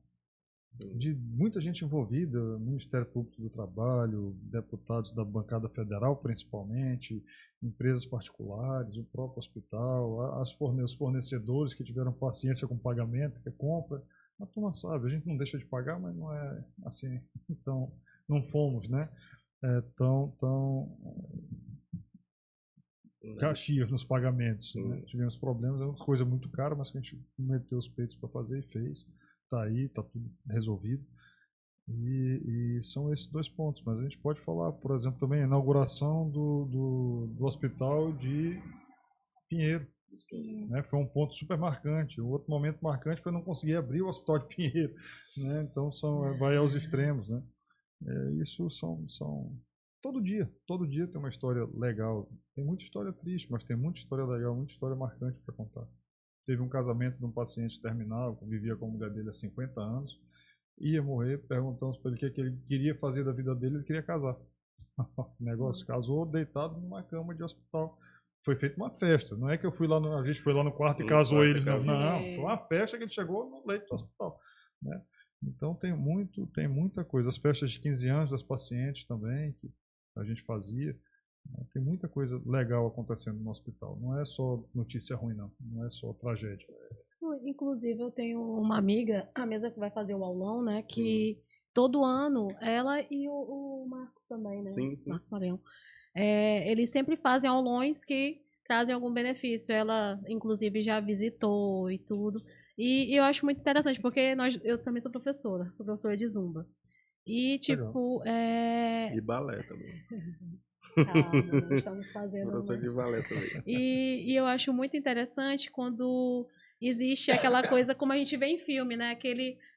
de muita gente envolvida, Ministério Público do Trabalho, deputados da bancada federal principalmente, empresas particulares, o próprio hospital, os fornecedores que tiveram paciência com o pagamento, que é compra. A turma sabe, a gente não deixa de pagar, mas não é assim, então não fomos, né? Tão Caxias nos pagamentos. Né? Tivemos problemas, é uma coisa muito cara, mas que a gente meteu os peitos para fazer e fez. Está aí, está tudo resolvido. E são esses 2 pontos. Mas a gente pode falar, por exemplo, também a inauguração do hospital de Pinheiro, Né? Foi um ponto super marcante. O outro momento marcante foi não conseguir abrir o Hospital de Pinheiro. Né? Então, vai aos extremos. Né? Isso são... Todo dia tem uma história legal. Tem muita história triste, mas tem muita história legal, muita história marcante para contar. Teve um casamento de um paciente terminal, que vivia com a mulher dele há 50 anos, ia morrer, perguntamos para ele o que ele queria fazer da vida dele, ele queria casar. Negócio, casou deitado numa cama de hospital. Foi feita uma festa, não é que a gente foi lá no quarto e casou eles, não, foi uma festa que ele chegou no leito do hospital. Né? Então tem muita coisa. As festas de 15 anos das pacientes também, que a gente fazia. Tem muita coisa legal acontecendo no hospital. Não é só notícia ruim, não é só tragédia. Inclusive, eu tenho uma amiga, a mesa que vai fazer o aulão, né? Que todo ano, ela e o Marcos também, né? Sim. Marcos Maranhão. Eles sempre fazem aulões que trazem algum benefício. Ela, inclusive, já visitou e tudo. E eu acho muito interessante, porque eu também sou professora de Zumba. E, tipo... E balé também. Não estamos fazendo... Professor de balé também. E eu acho muito interessante quando existe aquela coisa, como a gente vê em filme, né?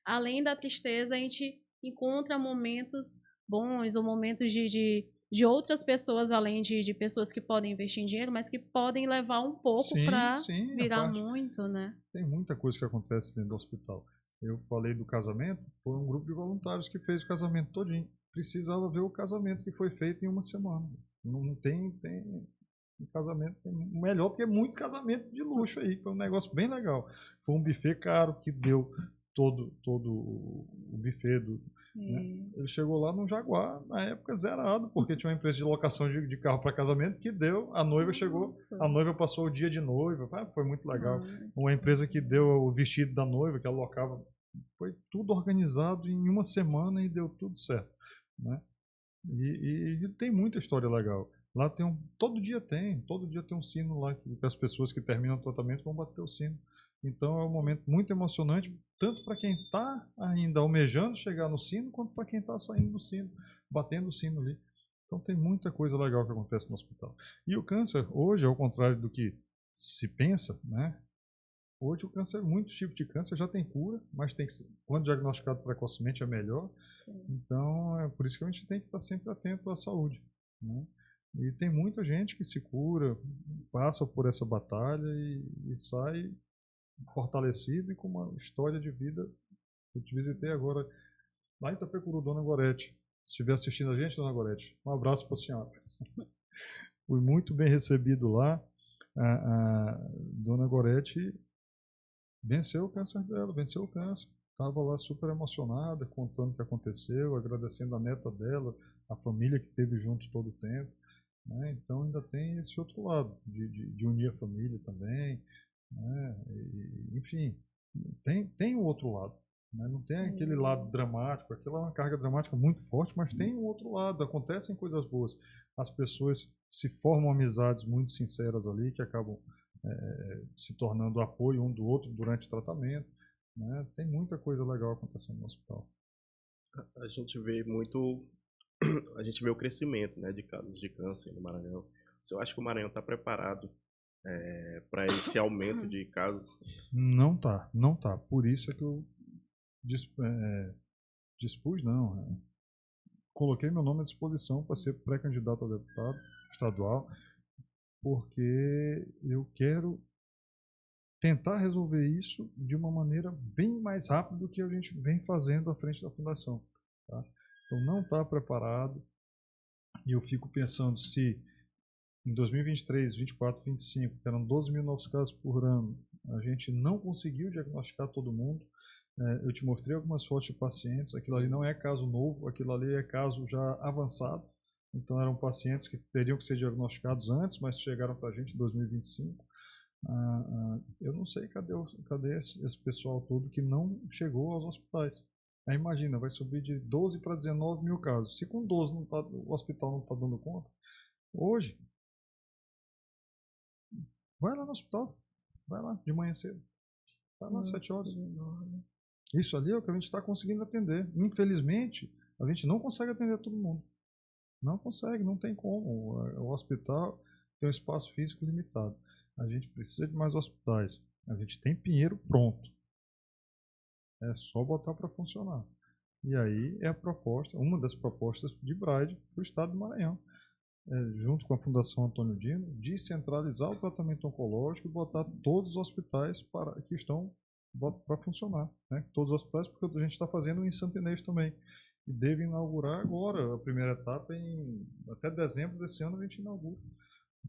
Além da tristeza, a gente encontra momentos bons ou momentos de outras pessoas, além de pessoas que podem investir em dinheiro, mas que podem levar um pouco para virar muito, né? Tem muita coisa que acontece dentro do hospital. Eu falei do casamento, foi um grupo de voluntários que fez o casamento todinho. Precisava ver o casamento que foi feito em uma semana. Não tem um casamento melhor, porque é muito casamento de luxo aí. Foi um negócio bem legal. Foi um buffet caro que deu todo o buffet. Né? Ele chegou lá no Jaguar, na época zerado, porque tinha uma empresa de locação de carro para casamento que deu, a noiva chegou, a noiva passou o dia de noiva, foi muito legal. Uma empresa que deu o vestido da noiva, que alocava, foi tudo organizado em uma semana e deu tudo certo. Né? E tem muita história legal. Lá todo dia tem um sino lá que as pessoas que terminam o tratamento vão bater o sino. Então é um momento muito emocionante, tanto para quem está ainda almejando chegar no sino, quanto para quem está saindo do sino, batendo o sino ali. Então tem muita coisa legal que acontece no hospital. E o câncer, hoje, ao contrário do que se pensa, né? Hoje o câncer, muitos tipos de câncer já tem cura, mas quando diagnosticado precocemente é melhor. Sim. Então é por isso que a gente tem que estar sempre atento à saúde. Né? E tem muita gente que se cura, passa por essa batalha e sai fortalecido e com uma história de vida. Eu te visitei agora lá em Itapecuru, Dona Gorete. Se estiver assistindo a gente, Dona Gorete, um abraço para a senhora. Fui muito bem recebido lá. A Dona Gorete venceu o câncer dela, venceu o câncer. Estava lá super emocionada, contando o que aconteceu, agradecendo a neta dela, a família que teve junto todo o tempo. Né? Então ainda tem esse outro lado, de unir a família também. Né? Enfim, tem um outro lado. Né? Não tem aquele lado dramático, aquela é uma carga dramática muito forte, mas tem um outro lado, acontecem coisas boas. As pessoas se formam amizades muito sinceras ali, que acabam se tornando apoio um do outro durante o tratamento. Né? Tem muita coisa legal acontecendo no hospital. A gente vê o crescimento, né, de casos de câncer no Maranhão. Você acha que o Maranhão está preparado para esse aumento de casos? Não tá. Por isso é que eu coloquei meu nome à disposição para ser pré-candidato a deputado estadual, porque eu quero tentar resolver isso de uma maneira bem mais rápida do que a gente vem fazendo à frente da fundação. Tá? Então não está preparado, e eu fico pensando se em 2023, 24, 25, que eram 12 mil novos casos por ano, a gente não conseguiu diagnosticar todo mundo. Eu te mostrei algumas fotos de pacientes, aquilo ali não é caso novo, aquilo ali é caso já avançado. Então eram pacientes que teriam que ser diagnosticados antes, mas chegaram para a gente em 2025. Eu não sei cadê esse pessoal todo que não chegou aos hospitais. Aí imagina, vai subir de 12 para 19 mil casos. Se com 12 o hospital não está dando conta, hoje, vai lá no hospital, vai lá de manhã cedo, vai lá às 7 horas. Isso ali é o que a gente está conseguindo atender. Infelizmente, a gente não consegue atender todo mundo. Não consegue, não tem como. O hospital tem um espaço físico limitado. A gente precisa de mais hospitais. A gente tem Pinheiro pronto. É só botar para funcionar. E aí é a proposta, uma das propostas de Braide para o estado do Maranhão, junto com a Fundação Antônio Dino, de centralizar o tratamento oncológico e botar todos os hospitais que estão para funcionar. Né? Todos os hospitais, porque a gente está fazendo em Santo Inês também. E deve inaugurar agora a primeira etapa, até dezembro desse ano a gente inaugura.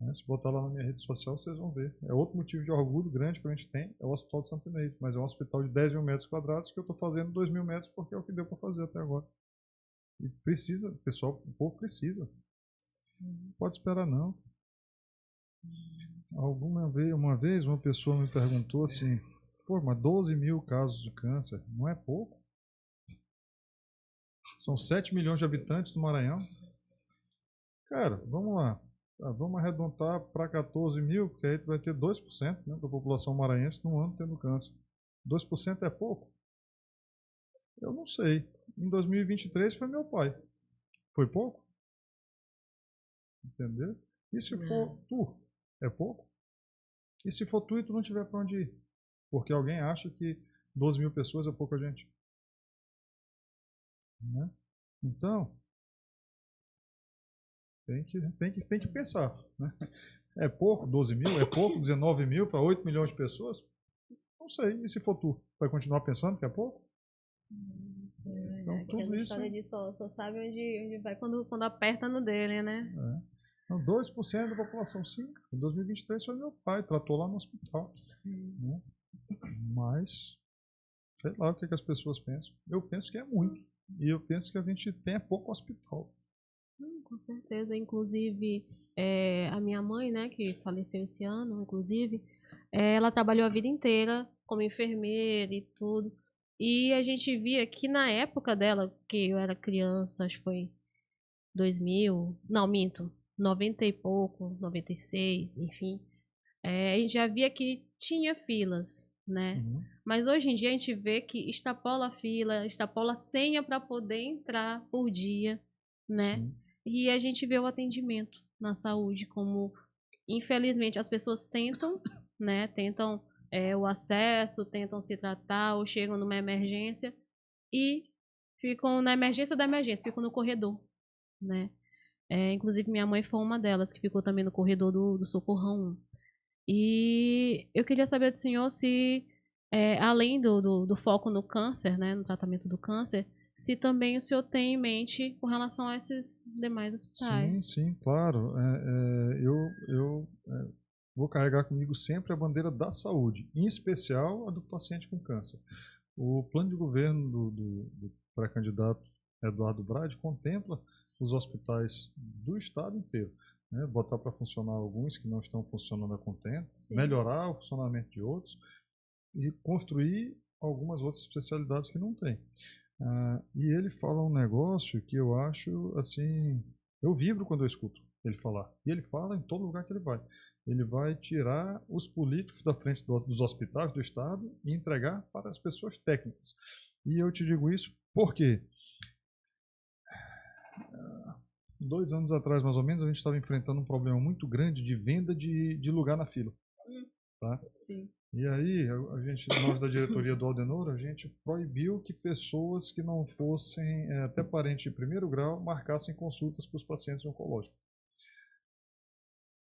Né? Se botar lá na minha rede social, vocês vão ver. É outro motivo de orgulho grande que a gente tem, é o Hospital de Santo Inês. Mas é um hospital de 10 mil metros quadrados que eu estou fazendo 2 mil metros porque é o que deu para fazer até agora. E precisa, pessoal, o povo precisa. Não pode esperar não. Uma vez uma pessoa me perguntou assim, pô, mas 12 mil casos de câncer, não é pouco? São 7 milhões de habitantes no Maranhão. Cara, vamos lá. Vamos arredondar para 14 mil, porque aí vai ter 2%, né, da população maranhense no ano tendo câncer. 2% é pouco? Eu não sei. Em 2023 foi meu pai. Foi pouco? Entendeu? E se for tu? É pouco? E se for tu e tu não tiver para onde ir? Porque alguém acha que 12 mil pessoas é pouca gente. Né? Então, tem que pensar. Né? É pouco 12 mil? É pouco 19 mil para 8 milhões de pessoas? Não sei. E se for tu? Vai continuar pensando que é pouco? Então, tudo isso. Só sabe onde vai quando aperta no dele, né? Então, 2% da população, sim. Em 2023 foi meu pai, tratou lá no hospital. Né? Mas, sei lá o que as pessoas pensam. Eu penso que é muito. E eu penso que a gente tem pouco hospital. Com certeza. Inclusive, a minha mãe, né, que faleceu esse ano, inclusive, ela trabalhou a vida inteira como enfermeira e tudo. E a gente via que na época dela, que eu era criança, acho que foi 2000, não, minto, 90 e pouco, 96, enfim, a gente já via que tinha filas, né? Mas hoje em dia a gente vê que extrapola a fila, extrapola a senha para poder entrar por dia, né? Sim. E a gente vê o atendimento na saúde como, infelizmente, as pessoas tentam, né? Tentam o acesso, tentam se tratar ou chegam numa emergência e ficam na emergência da emergência, ficam no corredor, né? Inclusive minha mãe foi uma delas que ficou também no corredor do Socorrão 1. E eu queria saber do senhor se, além do foco no câncer, né, no tratamento do câncer, se também o senhor tem em mente com relação a esses demais hospitais. Sim, claro. Eu vou carregar comigo sempre a bandeira da saúde, em especial a do paciente com câncer. O plano de governo do pré-candidato Eduardo Braide contempla os hospitais do estado inteiro. Né? Botar para funcionar alguns que não estão funcionando a contento, melhorar o funcionamento de outros e construir algumas outras especialidades que não tem. E ele fala um negócio que eu acho assim, eu vibro quando eu escuto ele falar. E ele fala em todo lugar que ele vai. Ele vai tirar os políticos da frente dos hospitais do estado e entregar para as pessoas técnicas. E eu te digo isso porque 2 anos atrás, mais ou menos, a gente estava enfrentando um problema muito grande de venda de lugar na fila. Tá? Sim. E aí, nós da diretoria do Aldenor, a gente proibiu que pessoas que não fossem até parente de primeiro grau marcassem consultas para os pacientes oncológicos.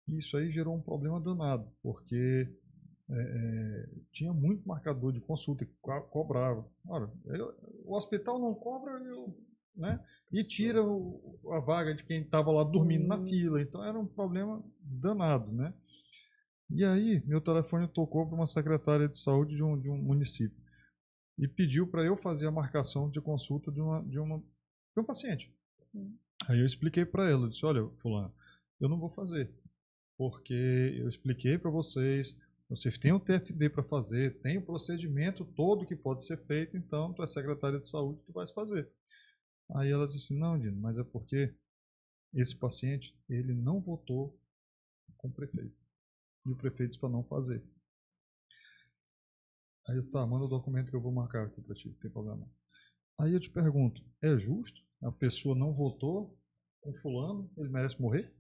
Isso aí gerou um problema danado, porque tinha muito marcador de consulta que cobrava. Ora, o hospital não cobra, né? E tira a vaga de quem estava lá dormindo na fila. Então era um problema danado, né? E aí, meu telefone tocou para uma secretária de saúde de um município e pediu para eu fazer a marcação de consulta de um paciente. Sim. Aí eu expliquei para ela, eu disse, olha, fulano, eu não vou fazer, porque eu expliquei para vocês têm o TFD para fazer, tem o procedimento todo que pode ser feito, então tu é secretária de saúde, tu vais fazer. Aí ela disse, não, Dino, mas é porque esse paciente, ele não votou com o prefeito. E o prefeito disse para não fazer. Aí eu, tá, manda o documento que eu vou marcar aqui para ti, não tem problema. Aí eu te pergunto, é justo? A pessoa não votou com fulano, ele merece morrer?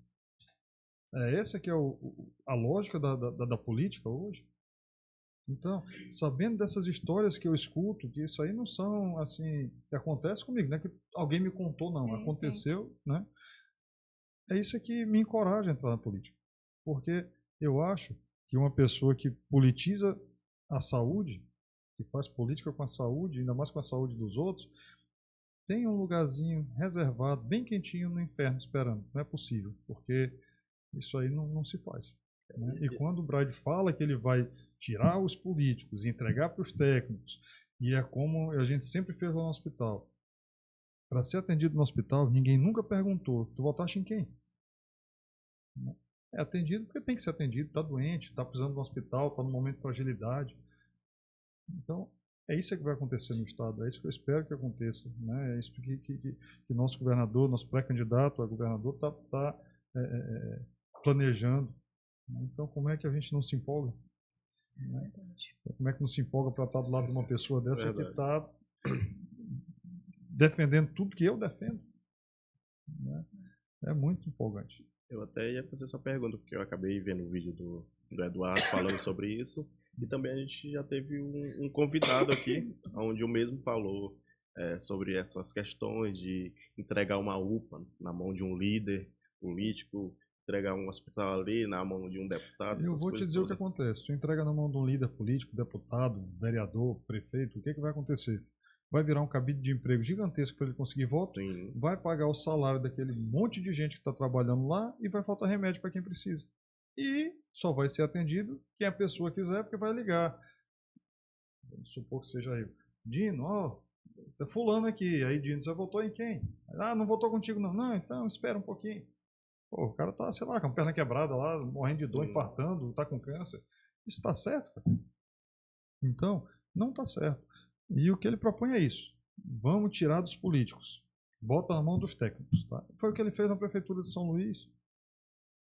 Essa que é a lógica da política hoje. Então, sabendo dessas histórias que eu escuto, que isso aí não são assim, que acontece comigo, não é que alguém me contou, não, aconteceu, né? É isso que me encoraja a entrar na política. Porque eu acho que uma pessoa que politiza a saúde, que faz política com a saúde, ainda mais com a saúde dos outros, tem um lugarzinho reservado, bem quentinho no inferno esperando. Não é possível, porque isso aí não se faz. Né? E quando o Bride fala que ele vai tirar os políticos e entregar para os técnicos, e é como a gente sempre fez lá no hospital. Para ser atendido no hospital, ninguém nunca perguntou, tu votaste em quem? É atendido porque tem que ser atendido, está doente, está precisando de um hospital, está num momento de fragilidade. Então, é isso que vai acontecer no Estado, é isso que eu espero que aconteça. Né? É isso que nosso governador, nosso pré-candidato a governador está planejando. Então, como é que a gente não se empolga? Né? Como é que não se empolga para estar do lado de uma pessoa dessa que está defendendo tudo que eu defendo? Né? É muito empolgante. Eu até ia fazer essa pergunta, porque eu acabei vendo o vídeo do Eduardo falando sobre isso, e também a gente já teve um convidado aqui, onde o mesmo falou sobre essas questões de entregar uma UPA na mão de um líder político, entregar um hospital ali na mão de um deputado. Eu vou te dizer o que acontece. Tu entrega na mão de um líder político, deputado, vereador, prefeito, o que vai acontecer? Vai virar um cabide de emprego gigantesco para ele conseguir voto, Sim. Vai pagar o salário daquele monte de gente que está trabalhando lá e vai faltar remédio para quem precisa. E só vai ser atendido quem a pessoa quiser, porque vai ligar. Vamos supor que seja eu. Dino, ó, tá fulano aqui. Aí Dino, você votou em quem? Ah, não votou contigo não. Não, então espera um pouquinho. Pô, o cara tá, sei lá, com a perna quebrada lá, morrendo de dor, infartando, tá com câncer. Isso tá certo, cara? Então, não tá certo. E o que ele propõe é isso. Vamos tirar dos políticos. Bota na mão dos técnicos. Tá? Foi o que ele fez na Prefeitura de São Luís.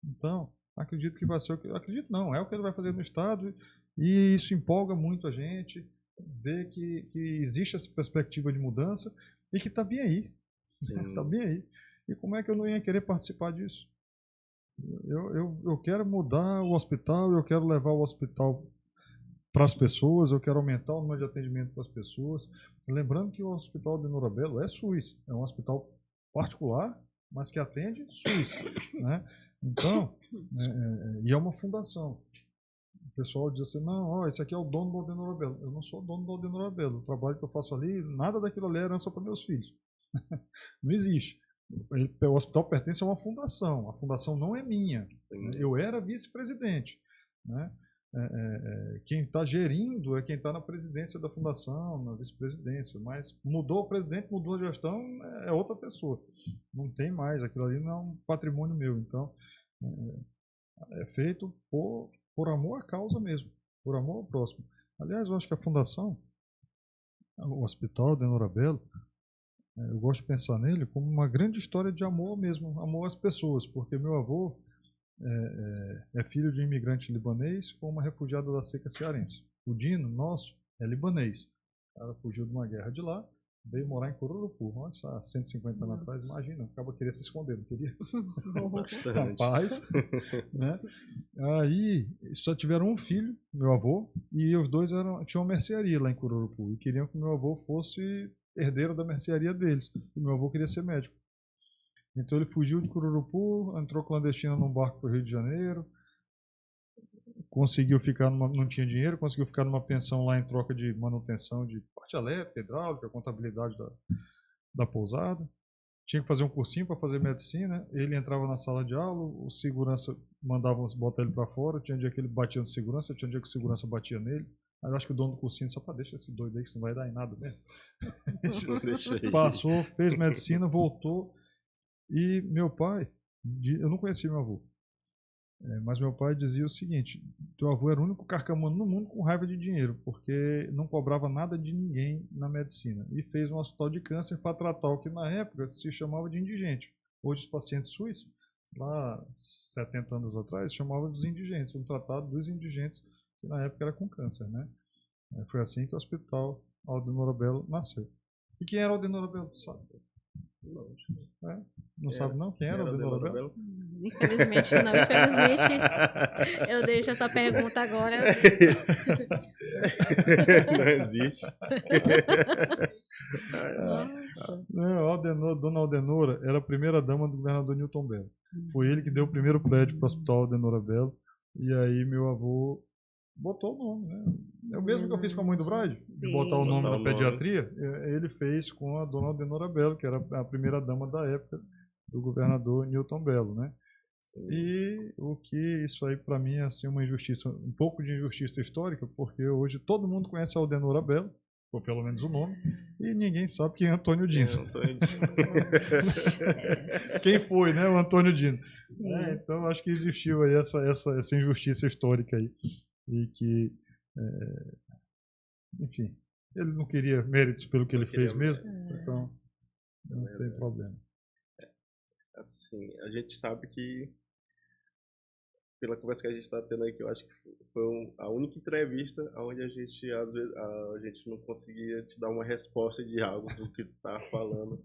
Então, acredito que vai ser o que... Acredito não, é o que ele vai fazer no Estado. E isso empolga muito a gente. Ver que existe essa perspectiva de mudança e que está bem aí. Está bem aí. E como é que eu não ia querer participar disso? Eu quero mudar o hospital, eu quero levar o hospital para as pessoas, eu quero aumentar o número de atendimento para as pessoas. Lembrando que o Hospital de Norabelo é SUS, é um hospital particular, mas que atende SUS. Né? Então, e é uma fundação. O pessoal diz assim, não, ó, esse aqui é o dono do Aldir Norabelo. Eu não sou o dono do Aldir Norabelo. O trabalho que eu faço ali, nada daquilo ali é herança para meus filhos. Não existe. O hospital pertence a uma fundação. A fundação não é minha. Sim. Eu era vice-presidente. Né? Quem está gerindo é quem está na presidência da fundação, na vice-presidência, mas mudou o presidente, mudou a gestão, é outra pessoa. Não tem mais, aquilo ali não é um patrimônio meu. Então, é feito por amor à causa mesmo, por amor ao próximo. Aliás, eu acho que a fundação, o Hospital de Norabelo, eu gosto de pensar nele como uma grande história de amor mesmo, amor às pessoas, porque meu avô é filho de um imigrante libanês com uma refugiada da seca cearense. O Dino, nosso, é libanês. O cara fugiu de uma guerra de lá, veio morar em Cururupu. Nossa, há 150 anos atrás, imagina, acaba queria se esconder, não queria? Rapaz, né? Aí só tiveram um filho, meu avô, e os dois tinham uma mercearia lá em Cururupu e queriam que meu avô fosse herdeiro da mercearia deles. E meu avô queria ser médico. Então ele fugiu de Cururupu, entrou clandestino num barco para o Rio de Janeiro, conseguiu ficar não tinha dinheiro, conseguiu ficar numa pensão lá em troca de manutenção de parte elétrica, hidráulica, contabilidade da pousada. Tinha que fazer um cursinho para fazer medicina. Ele entrava na sala de aula, o segurança mandava botar ele para fora. Tinha dia que ele batia no segurança, tinha dia que o segurança batia nele. Aí eu acho que o dono do cursinho só para deixar esse doido aí que isso não vai dar em nada mesmo. Passou, fez medicina, voltou. E meu pai, eu não conhecia meu avô, mas meu pai dizia o seguinte: teu avô era o único carcamano no mundo com raiva de dinheiro, porque não cobrava nada de ninguém na medicina. E fez um hospital de câncer para tratar o que na época se chamava de indigente. Hoje os pacientes SUS, lá 70 anos atrás, chamavam dos indigentes, um tratado dos indigentes, que na época era com câncer. Né? Foi assim que o Hospital Aldir Norabelo nasceu. E quem era o Aldir Norabelo? Sabe? Não sabe não? Quem era o Aldir Norabelo? Infelizmente não. Infelizmente, eu deixo essa pergunta agora. Não existe. Não, Dona Aldenora era a primeira dama do governador Newton Bello. Foi ele que deu o primeiro prédio para o Hospital Aldenora Bello. E aí meu avô botou o nome, né? É o mesmo que eu fiz com a mãe do Bride, de botar o nome na pediatria. Ele fez com a Dona Aldenora Bello, que era a primeira dama da época do governador Newton Bello, né? E o que isso aí para mim é assim uma injustiça, um pouco de injustiça histórica, porque hoje todo mundo conhece a Aldenora Bello, ou pelo menos o nome, e ninguém sabe quem é Antônio Dino. Quem foi, né, o Antônio Dino. Então acho que existiu aí essa injustiça histórica aí, e que, enfim, ele não queria méritos pelo que ele fez mesmo, então não tem problema. Assim, a gente sabe que, pela conversa que a gente está tendo aqui, eu acho que foi a única entrevista onde a gente, às vezes, a gente não conseguia te dar uma resposta de algo do que tu estava falando,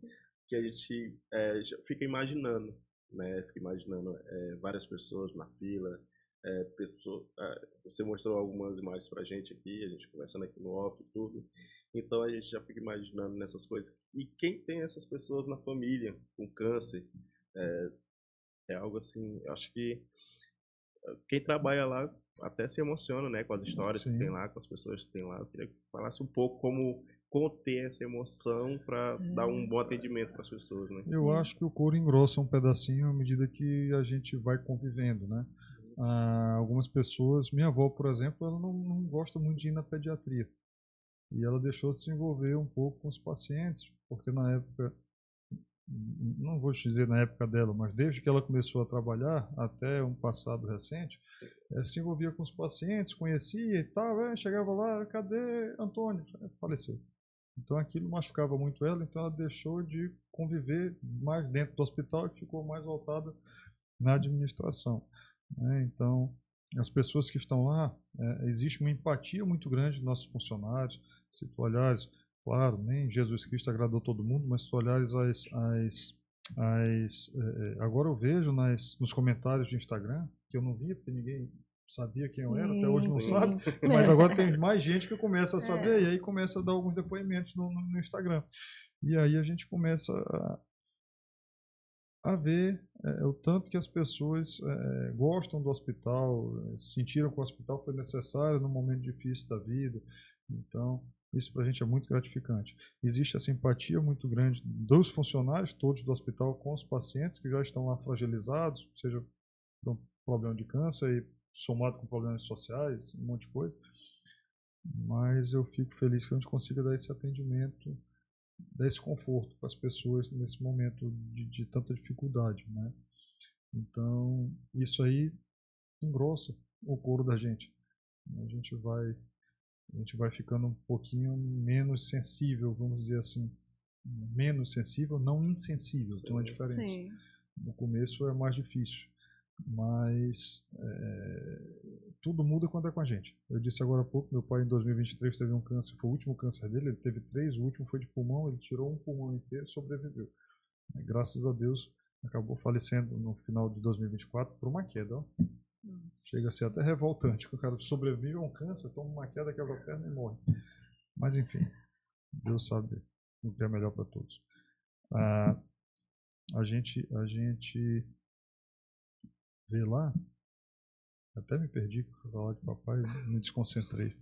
que a gente fica imaginando, né? Fica imaginando várias pessoas na fila, você mostrou algumas imagens pra gente aqui, a gente conversando aqui no off e tudo, então a gente já fica imaginando nessas coisas. E quem tem essas pessoas na família com câncer, é algo assim, eu acho que quem trabalha lá até se emociona, né, com as histórias que tem lá, com as pessoas que tem lá. Eu queria que falasse um pouco como conter essa emoção para dar um bom atendimento para as pessoas, né? Eu acho que o couro engrossa um pedacinho à medida que a gente vai convivendo, né? Algumas pessoas, minha avó, por exemplo, ela não gosta muito de ir na pediatria. E ela deixou de se envolver um pouco com os pacientes, porque na época, não vou te dizer na época dela, mas desde que ela começou a trabalhar, até um passado recente, se envolvia com os pacientes, conhecia e tal, chegava lá, cadê Antônio? Faleceu. Então aquilo machucava muito ela, então ela deixou de conviver mais dentro do hospital e ficou mais voltada na administração, né? Então, as pessoas que estão lá, existe uma empatia muito grande dos nossos funcionários. Se tu olhares, claro, nem Jesus Cristo agradou todo mundo, mas se tu olhares agora eu vejo nos comentários de Instagram, que eu não via, porque ninguém sabia quem eu era, até hoje não sabe, mas agora tem mais gente que começa a saber, e aí começa a dar alguns depoimentos no Instagram. E aí a gente começa a ver o tanto que as pessoas gostam do hospital, sentiram que o hospital foi necessário num momento difícil da vida. Então, isso para a gente é muito gratificante. Existe essa empatia muito grande dos funcionários todos do hospital com os pacientes que já estão lá fragilizados, seja por um problema de câncer e somado com problemas sociais, um monte de coisa. Mas eu fico feliz que a gente consiga dar esse atendimento, dar esse conforto para as pessoas nesse momento de tanta dificuldade, né? Então, isso aí engrossa o couro da gente. A gente vai ficando um pouquinho menos sensível, vamos dizer assim. Menos sensível, não insensível, tem uma diferença. Sim. No começo é mais difícil, mas tudo muda quando é com a gente. Eu disse agora há pouco, meu pai em 2023 teve um câncer, foi o último câncer dele, ele teve 3, o último foi de pulmão, ele tirou um pulmão inteiro e sobreviveu. Graças a Deus, acabou falecendo no final de 2024 por uma queda. Ó. Chega a ser até revoltante, que o cara sobrevive a um câncer, toma uma queda, quebra a perna e morre. Mas enfim, Deus sabe o que é melhor para todos. A gente vê lá, até me perdi para falar de papai, me desconcentrei.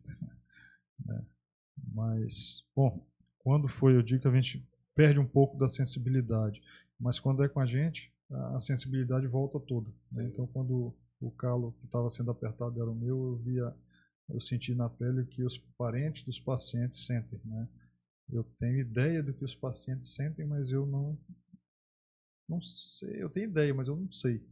Mas, bom, quando foi, eu digo que a gente perde um pouco da sensibilidade, mas quando é com a gente, a sensibilidade volta toda. Né? Então, quando o calo que estava sendo apertado era o meu, eu senti na pele que os parentes dos pacientes sentem. Né? Eu tenho ideia do que os pacientes sentem, mas eu não sei. Eu tenho ideia, mas eu não sei.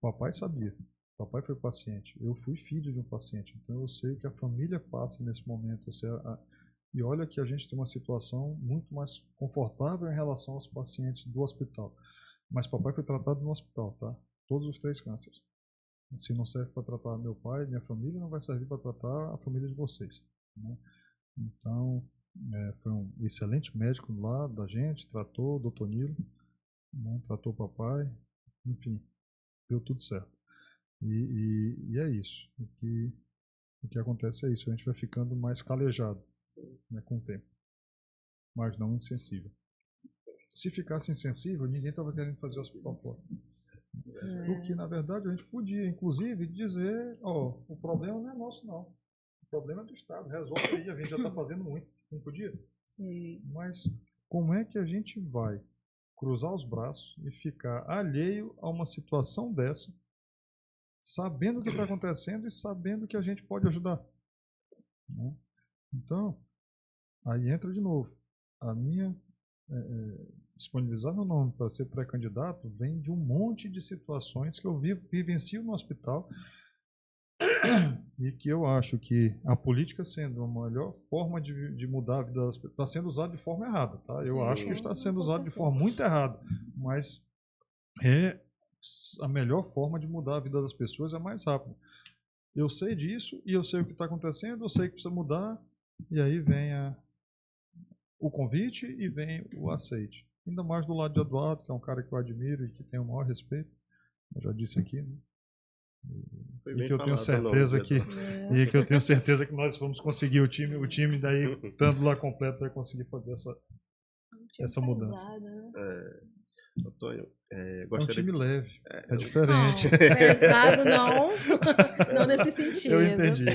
Papai sabia. Papai foi paciente. Eu fui filho de um paciente. Então eu sei o que a família passa nesse momento. E olha que a gente tem uma situação muito mais confortável em relação aos pacientes do hospital. Mas papai foi tratado no hospital, tá? Todos os 3 cânceres. Se não serve para tratar meu pai, minha família, não vai servir para tratar a família de vocês. Né? Então, foi um excelente médico lá da gente, tratou o doutor Nilo, né? Tratou o papai. enfim, deu tudo certo. E é isso. O que acontece é isso, a gente vai ficando mais calejado, né, com o tempo, mas não insensível. Se ficasse insensível, ninguém estava querendo fazer o hospital fora. Porque, na verdade, a gente podia, inclusive, dizer, o problema não é nosso, não. O problema é do Estado, resolve aí, a gente já está fazendo muito. Não podia? Sim. Mas como é que a gente vai cruzar os braços e ficar alheio a uma situação dessa, sabendo o que está acontecendo e sabendo que a gente pode ajudar? Né? Então, aí entra de novo. A minha disponibilizar meu nome para ser pré-candidato vem de um monte de situações que eu vivencio no hospital e que eu acho que a política sendo uma melhor forma de mudar a vida das pessoas, está sendo usada de forma errada. Tá? Eu acho que está sendo usado de forma muito errada, mas é a melhor forma de mudar a vida das pessoas, é mais rápido. Eu sei disso e eu sei o que está acontecendo, eu sei que precisa mudar, e aí vem o convite e vem o aceite. Ainda mais do lado de Eduardo, que é um cara que eu admiro e que tenho o maior respeito. Eu já disse aqui, né? E que eu tenho certeza que eu tenho certeza que nós vamos conseguir o time daí, estando lá completo, vai conseguir fazer essa mudança. Antônio, é um time leve, é diferente. Não, pesado não, não nesse sentido. Eu entendi.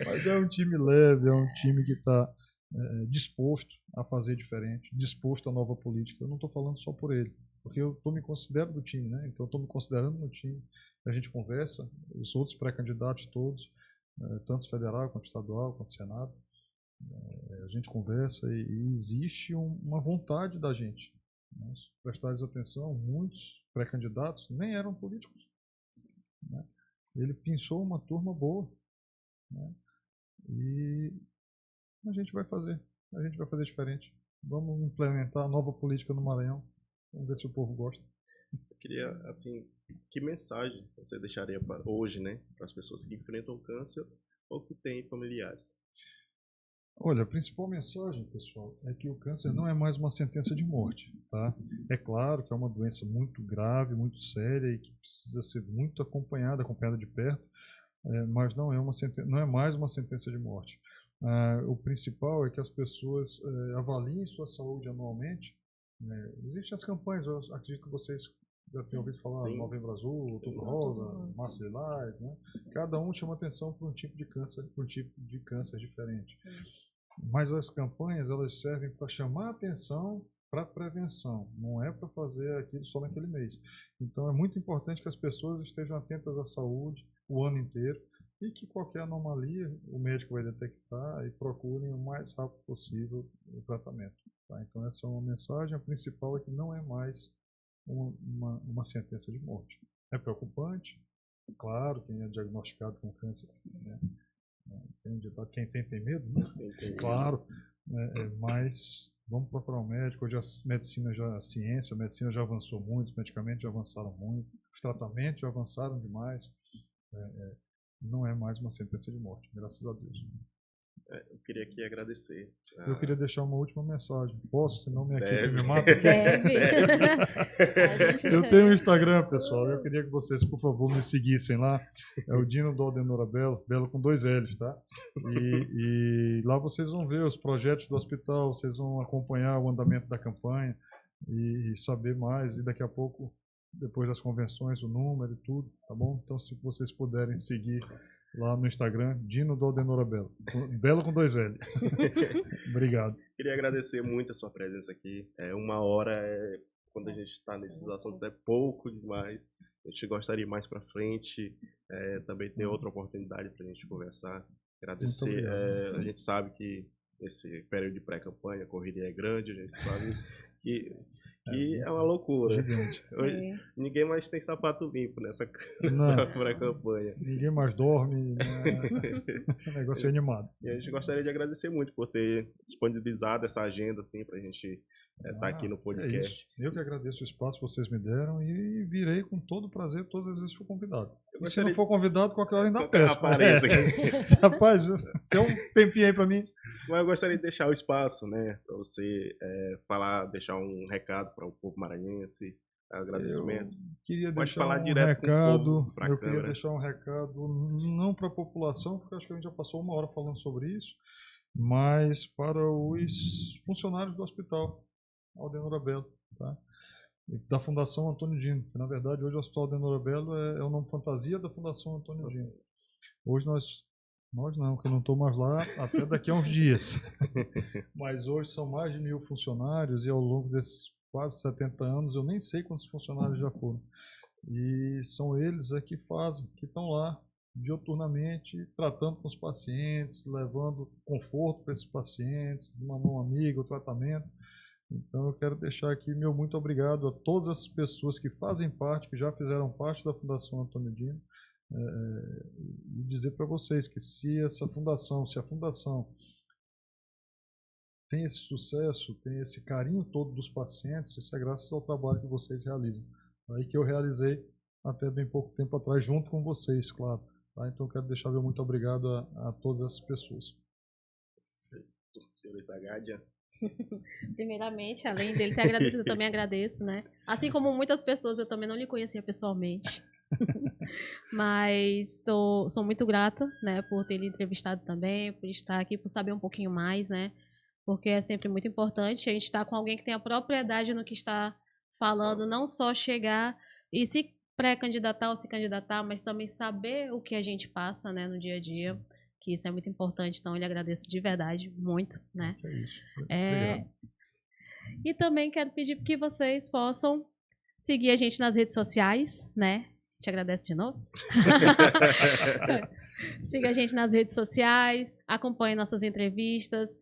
Mas é um time leve, é um time que está disposto a fazer diferente, disposto à nova política. Eu não estou falando só por ele, porque eu me considero do time, né? Então eu estou me considerando no time. A gente conversa, os outros pré-candidatos todos, tanto federal quanto estadual, quanto Senado, a gente conversa e existe uma vontade da gente. Né? Se prestares atenção, muitos pré-candidatos nem eram políticos. Né? Ele pensou uma turma boa, né? E a gente vai fazer diferente. Vamos implementar a nova política no Maranhão. Vamos ver se o povo gosta. Eu queria, assim, que mensagem você deixaria para hoje, né, para as pessoas que enfrentam o câncer ou que têm familiares? Olha, a principal mensagem, pessoal, é que o câncer não é mais uma sentença de morte, tá? É claro que é uma doença muito grave, muito séria e que precisa ser muito acompanhada de perto, mas não é mais uma sentença de morte. O principal é que as pessoas avaliem sua saúde anualmente. Existem as campanhas, eu acredito que vocês já tenham ouvido falar, Sim. Novembro Azul, Outubro Rosa, Março Lilás, né? Cada um chama atenção para um tipo de câncer, diferente. Sim. Mas as campanhas, elas servem para chamar atenção para a prevenção, não é para fazer aquilo só naquele mês. Então é muito importante que as pessoas estejam atentas à saúde o ano inteiro, e que qualquer anomalia o médico vai detectar e procurem o mais rápido possível o tratamento. Tá? Então essa é uma mensagem, a principal é que não é mais uma sentença de morte. É preocupante, claro, quem é diagnosticado com câncer, né? Quem tem medo, né? Claro, mas vamos procurar um médico. Hoje a medicina já avançou muito, os medicamentos já avançaram muito, os tratamentos já avançaram demais. Não é mais uma sentença de morte, graças a Deus. Eu queria aqui agradecer. Eu queria deixar uma última mensagem. Posso? Senão minha equipe me mata. Deve. Eu tenho um Instagram, pessoal. Eu queria que vocês, por favor, me seguissem lá. É o Dino do Aldenora Belo, Belo com 2 L's, tá? E lá vocês vão ver os projetos do hospital, vocês vão acompanhar o andamento da campanha e saber mais. E daqui a pouco, depois das convenções, o número e tudo, tá bom? Então, se vocês puderem seguir lá no Instagram, Dino do Aldenora Belo. Belo com 2 L. Obrigado. Queria agradecer muito a sua presença aqui. 1 hora, quando a gente está nesses assuntos, é pouco demais. A gente gostaria mais para frente, também ter outra oportunidade para a gente conversar. Agradecer. A gente sabe que esse período de pré-campanha, a correria é grande, a gente sabe que é uma loucura. Hoje, ninguém mais tem sapato limpo nessa pré-campanha. Ninguém mais dorme. Né? O negócio é animado. E a gente gostaria de agradecer muito por ter disponibilizado essa agenda assim, para a gente estar aqui no podcast. Eu que agradeço o espaço que vocês me deram e virei com todo prazer todas as vezes que for convidado. E se não for convidado, qualquer hora ainda peço. Apareça aqui. Rapaz, tem um tempinho aí para mim. Mas eu gostaria de deixar o espaço, né, para você falar, deixar um recado para o povo maranhense, Agradecimento. Queria Pode deixar falar um direto recado. pra Eu câmera. queria deixar um recado, não para a população, porque acho que a gente já passou 1 hora falando sobre isso, mas para os funcionários do hospital Aldenora Belo, tá? Da Fundação Antônio Dino, que na verdade hoje o Hospital Aldenora Belo é o nome fantasia da Fundação Antônio Dino. Hoje nós não, que eu não estou mais lá até daqui a uns dias. Mas hoje são mais de 1000 funcionários e ao longo desses quase 70 anos eu nem sei quantos funcionários já foram. E são eles que fazem, que estão lá diuturnamente tratando com os pacientes, levando conforto para esses pacientes, de uma mão amiga, o tratamento. Então eu quero deixar aqui meu muito obrigado a todas as pessoas que fazem parte, que já fizeram parte da Fundação Antônio Dino, e dizer para vocês que se a fundação tem esse sucesso, tem esse carinho todo dos pacientes, isso é graças ao trabalho que vocês realizam. Aí que eu realizei até bem pouco tempo atrás, junto com vocês, claro. Tá? Então eu quero deixar meu muito obrigado a todas essas pessoas. Senhorita Gádia. Primeiramente, além dele ter agradecido, eu também agradeço, né? Assim como muitas pessoas, eu também não lhe conhecia pessoalmente. Mas sou muito grata, né, por ter lhe entrevistado também, por estar aqui, por saber um pouquinho mais, né? Porque é sempre muito importante a gente estar com alguém que tenha propriedade no que está falando, não só chegar e se pré-candidatar ou se candidatar, mas também saber o que a gente passa, né, no dia a dia, que isso é muito importante. Então, eu lhe agradeço de verdade, muito, né? É isso. E também quero pedir que vocês possam seguir a gente nas redes sociais, né? Te agradeço de novo. Siga a gente nas redes sociais, acompanhe nossas entrevistas.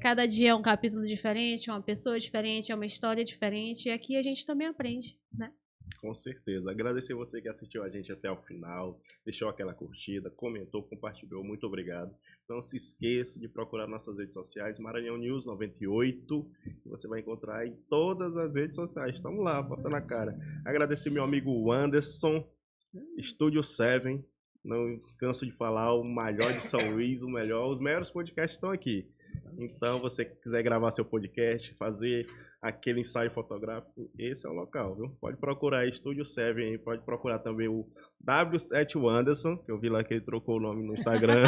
Cada dia é um capítulo diferente, é uma pessoa diferente, é uma história diferente. E aqui a gente também aprende, né? Com certeza. Agradecer você que assistiu a gente até o final, deixou aquela curtida, comentou, compartilhou. Muito obrigado. Não se esqueça de procurar nossas redes sociais, Maranhão News 98, que você vai encontrar em todas as redes sociais. Estamos lá, bota na cara. Agradecer meu amigo Anderson, Estúdio 7. Não canso de falar, o melhor de São Luís, os melhores podcasts estão aqui. Então, você quiser gravar seu podcast, fazer aquele ensaio fotográfico, esse é o local, viu? Pode procurar aí, Estúdio 7, aí, pode procurar também o W7 Anderson, que eu vi lá que ele trocou o nome no Instagram.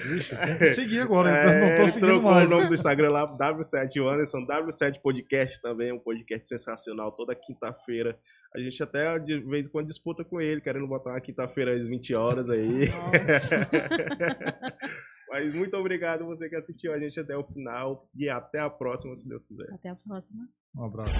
Vixe, tem que seguir agora, então não tô seguindo trocou mais. o nome do Instagram lá, W7 Anderson, W7 Podcast também, um podcast sensacional, toda quinta-feira. A gente até de vez em quando disputa com ele, querendo botar uma quinta-feira às 20 horas aí. Mas muito obrigado você que assistiu a gente até o final e até a próxima, se Deus quiser. Até a próxima. Um abraço.